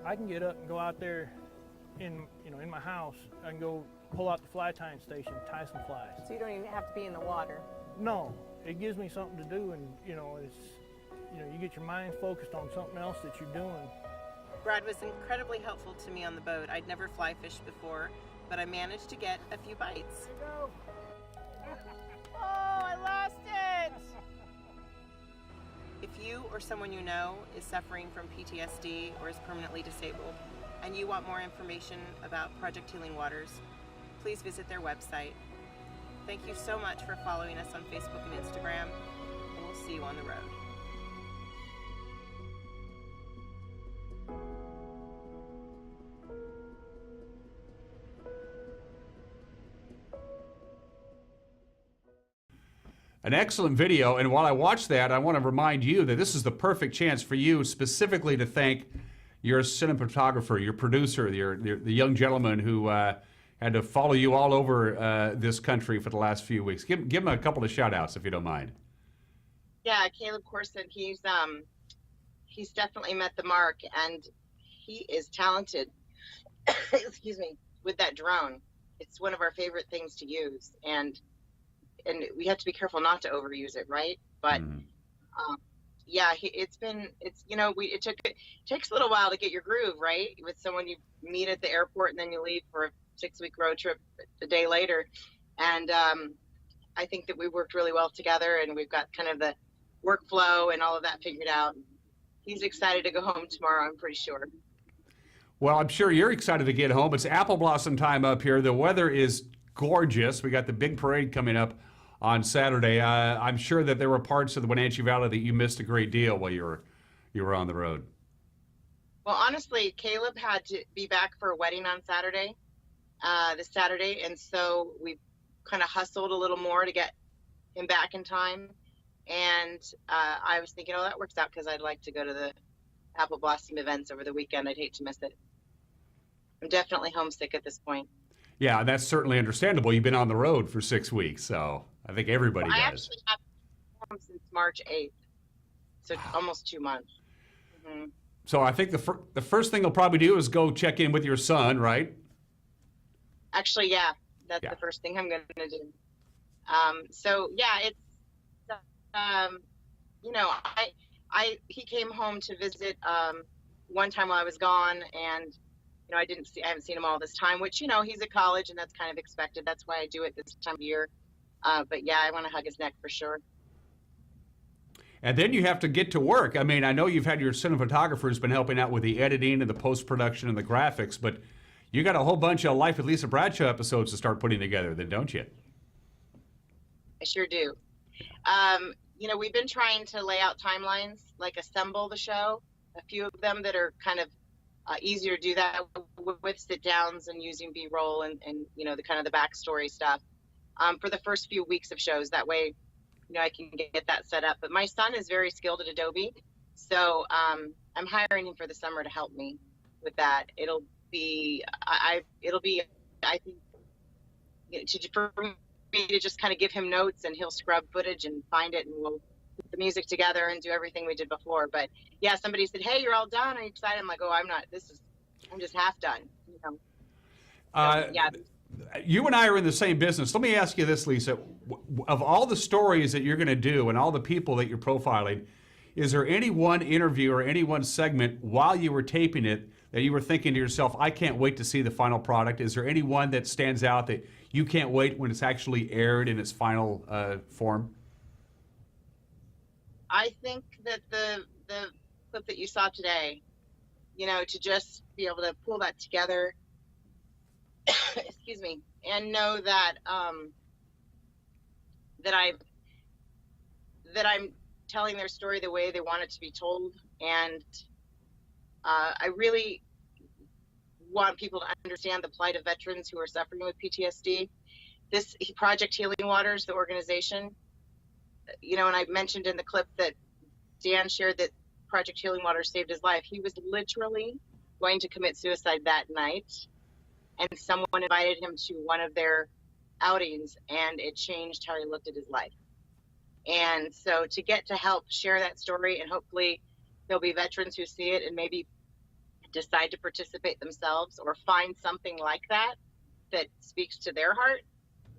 I can get up and go out there in my house. I can go pull out the fly tying station, tie some flies. So you don't even have to be in the water. No, it gives me something to do, and you get your mind focused on something else that you're doing. Brad was incredibly helpful to me on the boat. I'd never fly fished before, but I managed to get a few bites. Oh, I lost it! If you or someone you know is suffering from PTSD or is permanently disabled, and you want more information about Project Healing Waters, please visit their website. Thank you so much for following us on Facebook and Instagram, and we'll see you on the road. An excellent video, and while I watch that, I want to remind you that this is the perfect chance for you specifically to thank your cinematographer, your producer, the young gentleman who had to follow you all over this country for the last few weeks. Give him a couple of shout-outs, if you don't mind. Yeah, Caleb Corson, he's definitely met the mark, and he is talented, excuse me, with that drone. It's one of our favorite things to use, and we have to be careful not to overuse it, right? But yeah, it takes a little while to get your groove, right? With someone you meet at the airport and then you leave for a 6-week road trip a day later. And I think that we worked really well together, and we've got kind of the workflow and all of that figured out. He's excited to go home tomorrow, I'm pretty sure. Well, I'm sure you're excited to get home. It's apple blossom time up here. The weather is gorgeous. We got the big parade coming up on Saturday. I'm sure that there were parts of the Wenatchee Valley that you missed a great deal while you were on the road. Well, honestly, Caleb had to be back for a wedding on Saturday, this Saturday, and so we kind of hustled a little more to get him back in time. And I was thinking, oh, that works out because I'd like to go to the apple blossom events over the weekend. I'd hate to miss it. I'm definitely homesick at this point. Yeah, that's certainly understandable. You've been on the road for 6 weeks, so I think everybody does. I actually have been home since March 8th, so almost 2 months. Mm-hmm. So I think the first thing you'll probably do is go check in with your son, right? Actually, yeah, that's the first thing I'm going to do. So yeah, it's he came home to visit one time while I was gone, and I haven't seen him all this time, which, he's at college and that's kind of expected. That's why I do it this time of year. But yeah, I want to hug his neck for sure. And then you have to get to work. I mean, I know you've had your cinematographers been helping out with the editing and the post-production and the graphics, but you got a whole bunch of Life with Lisa Bradshaw episodes to start putting together then, don't you? I sure do. You know, we've been trying to lay out timelines, like assemble the show, a few of them that are kind of easier to do that with sit-downs and using B-roll and you know, the kind of the backstory stuff for the first few weeks of shows. That way, you know, I can get that set up. But my son is very skilled at Adobe, so I'm hiring him for the summer to help me with that. It'll be, I think, you know, for me to just kind of give him notes and he'll scrub footage and find it and we'll put the music together and do everything we did before. But yeah, somebody said, "Hey, you're all done. Are you excited?" I'm like, "Oh, I'm not. I'm just half done." You know. So, yeah. You and I are in the same business. Let me ask you this, Lisa. Of all the stories that you're going to do and all the people that you're profiling, is there any one interview or any one segment while you were taping it that you were thinking to yourself, I can't wait to see the final product? Is there any one that stands out that you can't wait when it's actually aired in its final form? I think that the clip that you saw today, you know, to just be able to pull that together, excuse me, and know that that I'm telling their story the way they want it to be told, and I really want people to understand the plight of veterans who are suffering with PTSD. This Project Healing Waters, the organization, you know, and I mentioned in the clip that Dan shared that Project Healing Waters saved his life. He was literally going to commit suicide that night, and someone invited him to one of their outings, and it changed how he looked at his life. And so to get to help share that story, and hopefully there'll be veterans who see it and maybe decide to participate themselves or find something like that that speaks to their heart,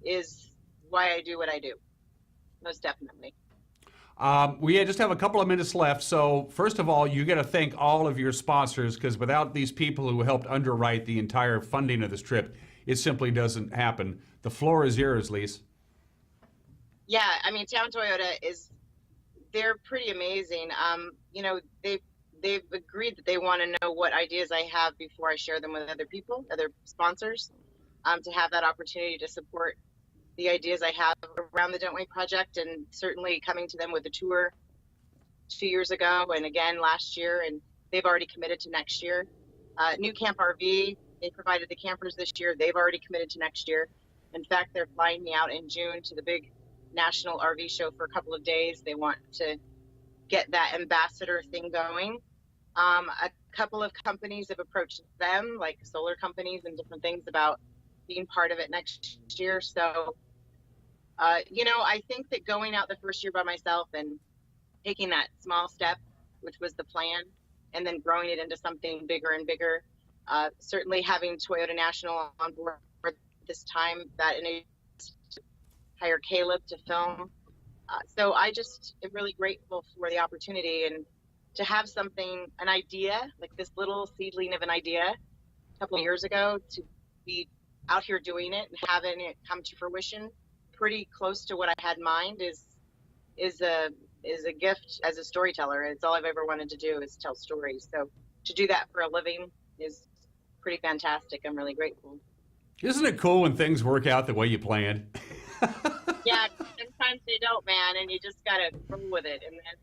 is why I do what I do. Most definitely. We just have a couple of minutes left. So first of all, you got to thank all of your sponsors, because without these people who helped underwrite the entire funding of this trip, it simply doesn't happen. The floor is yours, Lise. Yeah, I mean, Town Toyota they're pretty amazing. You know, they've agreed that they want to know what ideas I have before I share them with other people, other sponsors, to have that opportunity to support the ideas I have around the Don't Wait project, and certainly coming to them with a tour 2 years ago and again last year, and they've already committed to next year. New Camp RV, they provided the campers this year. They've already committed to next year. In fact, they're flying me out in June to the big national RV show for a couple of days. They want to get that ambassador thing going. A couple of companies have approached them, like solar companies and different things, about being part of it next year. So, you know, I think that going out the first year by myself and taking that small step, which was the plan, and then growing it into something bigger and bigger, certainly having Toyota National on board this time, that enabled us to hire Caleb to film. So I just am really grateful for the opportunity, and to have something, an idea, like this little seedling of an idea a couple of years ago, to be out here doing it and having it come to fruition pretty close to what I had in mind is a gift as a storyteller. It's all I've ever wanted to do, is tell stories. So to do that for a living is pretty fantastic. I'm really grateful. Isn't it cool when things work out the way you planned? Yeah, sometimes they don't, man, and you just gotta roll with it, and then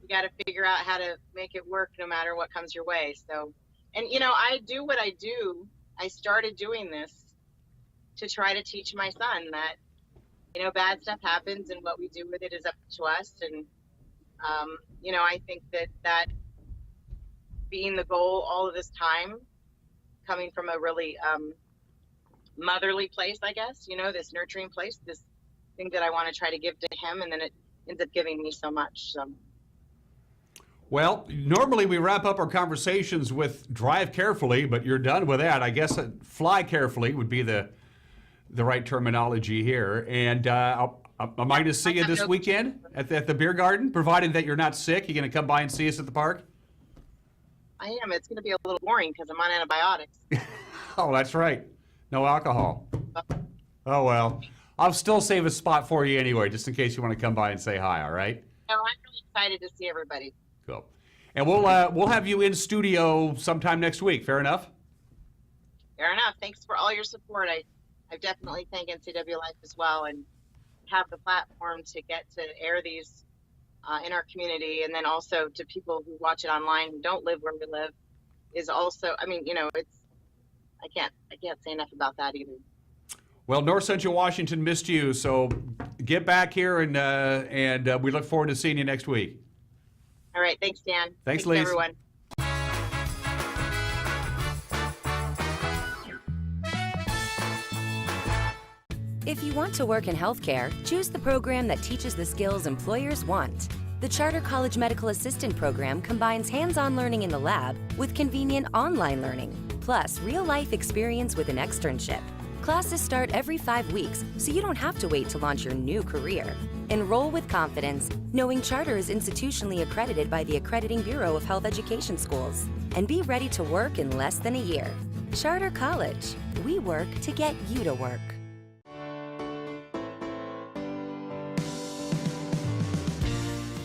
you gotta figure out how to make it work no matter what comes your way. So, and you know, I do what I do. I started doing this to try to teach my son that, you know, bad stuff happens, and what we do with it is up to us. And you know, I think that being the goal all of this time, coming from a really motherly place, I guess, you know, this nurturing place, this thing that I want to try to give to him, and then it ends up giving me so much. So. Well, normally we wrap up our conversations with drive carefully, but you're done with that. I guess fly carefully would be the right terminology here. And am I going to see you this weekend at the beer garden, provided that you're not sick? You're going to come by and see us at the park? I am. It's going to be a little boring because I'm on antibiotics. Oh, that's right. No alcohol. Oh, well. I'll still save a spot for you anyway, just in case you want to come by and say hi, all right? No, I'm really excited to see everybody. Cool. And we'll have you in studio sometime next week. Fair enough? Fair enough. Thanks for all your support. I definitely thank NCW Life as well, and have the platform to get to air these in our community, and then also to people who watch it online who don't live where we live is also, I mean, it's, I can't say enough about that either. Well, North Central Washington missed you, so get back here, and we look forward to seeing you next week. All right. Thanks, Dan. Thanks, Lisa. Everyone. If you want to work in healthcare, choose the program that teaches the skills employers want. The Charter College Medical Assistant Program combines hands-on learning in the lab with convenient online learning, plus real-life experience with an externship. Classes start every 5 weeks, so you don't have to wait to launch your new career. Enroll with confidence, knowing Charter is institutionally accredited by the Accrediting Bureau of Health Education Schools, and be ready to work in less than a year. Charter College. We work to get you to work.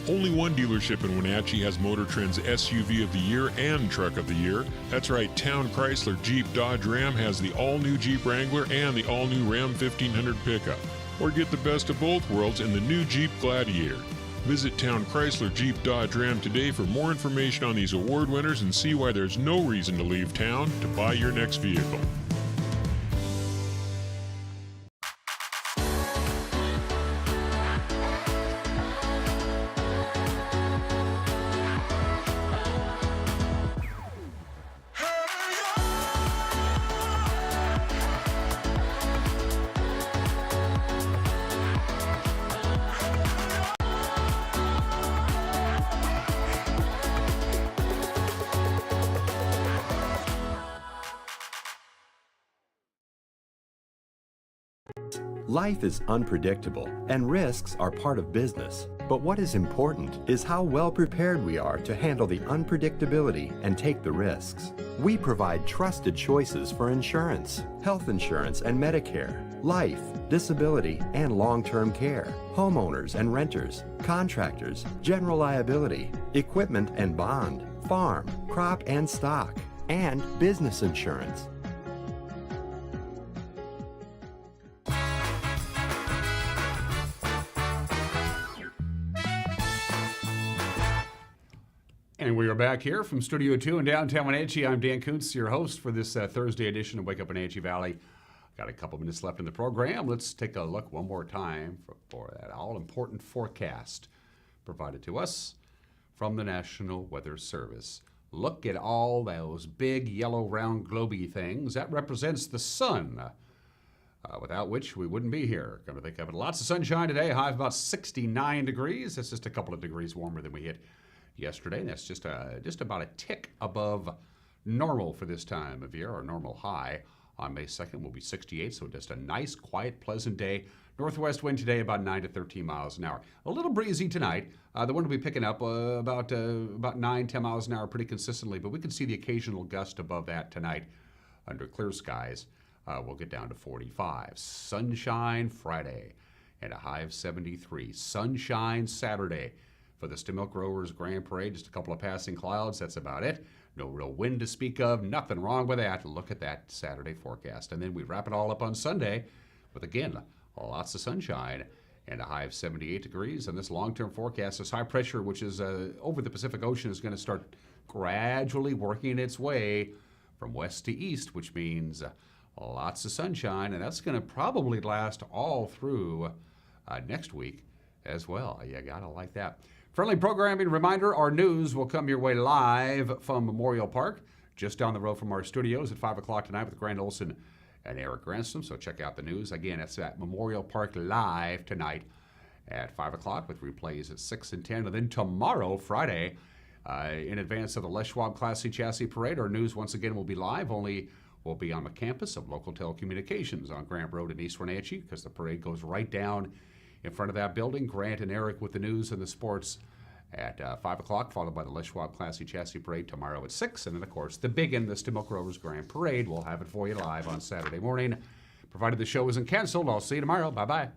Only one dealership in Wenatchee has Motor Trend's SUV of the Year and Truck of the Year. That's right, Town Chrysler Jeep Dodge Ram has the all-new Jeep Wrangler and the all-new Ram 1500 pickup. Or get the best of both worlds in the new Jeep Gladiator. Visit Town Chrysler Jeep Dodge Ram today for more information on these award winners and see why there's no reason to leave town to buy your next vehicle. Life is unpredictable, and risks are part of business. But what is important is how well prepared we are to handle the unpredictability and take the risks. We provide trusted choices for insurance, health insurance and Medicare, life, disability, and long-term care, homeowners and renters, contractors, general liability, equipment and bond, farm, crop and stock, and business insurance. And we are back here from Studio 2 in downtown Wenatchee. I'm Dan Kuntz, your host for this Thursday edition of Wake Up Wenatchee Valley. Got a couple minutes left in the program. Let's take a look one more time for that all-important forecast provided to us from the National Weather Service. Look at all those big yellow round globy things. That represents the sun, without which we wouldn't be here. Going to think of it. Lots of sunshine today. High of about 69 degrees. That's just a couple of degrees warmer than we hit yesterday. That's just about a tick above normal for this time of year. Our normal high on May 2nd will be 68, so just a nice, quiet, pleasant day. Northwest wind today about 9 to 13 miles an hour. A little breezy tonight. The wind will be picking up about 9, 10 miles an hour pretty consistently, but we can see the occasional gust above that tonight under clear skies. We'll get down to 45. Sunshine Friday and a high of 73. Sunshine Saturday for the Stimilk Growers Grand Parade. Just a couple of passing clouds. That's about it. No real wind to speak of. Nothing wrong with that. Look at that Saturday forecast. And then we wrap it all up on Sunday with, again, lots of sunshine and a high of 78 degrees. And this long-term forecast, this high pressure, which is over the Pacific Ocean, is going to start gradually working its way from west to east, which means lots of sunshine. And that's going to probably last all through next week as well. You got to like that. Friendly programming reminder, our news will come your way live from Memorial Park, just down the road from our studios at 5 o'clock tonight with Grant Olson and Eric Granstrom. So check out the news. Again, it's at Memorial Park live tonight at 5 o'clock with replays at 6 and 10. And then tomorrow, Friday, in advance of the Les Schwab Class C Chassis Parade, our news once again will be live, only we'll be on the campus of Local Telecommunications on Grant Road in East Wenatchee because the parade goes right down in front of that building. Grant and Eric with the news and the sports at 5 o'clock, followed by the Les Schwab Class C Chassis Parade tomorrow at 6. And then, of course, the big one, the Stimilk Growers Grand Parade. We'll have it for you live on Saturday morning. Provided the show isn't canceled, I'll see you tomorrow. Bye-bye.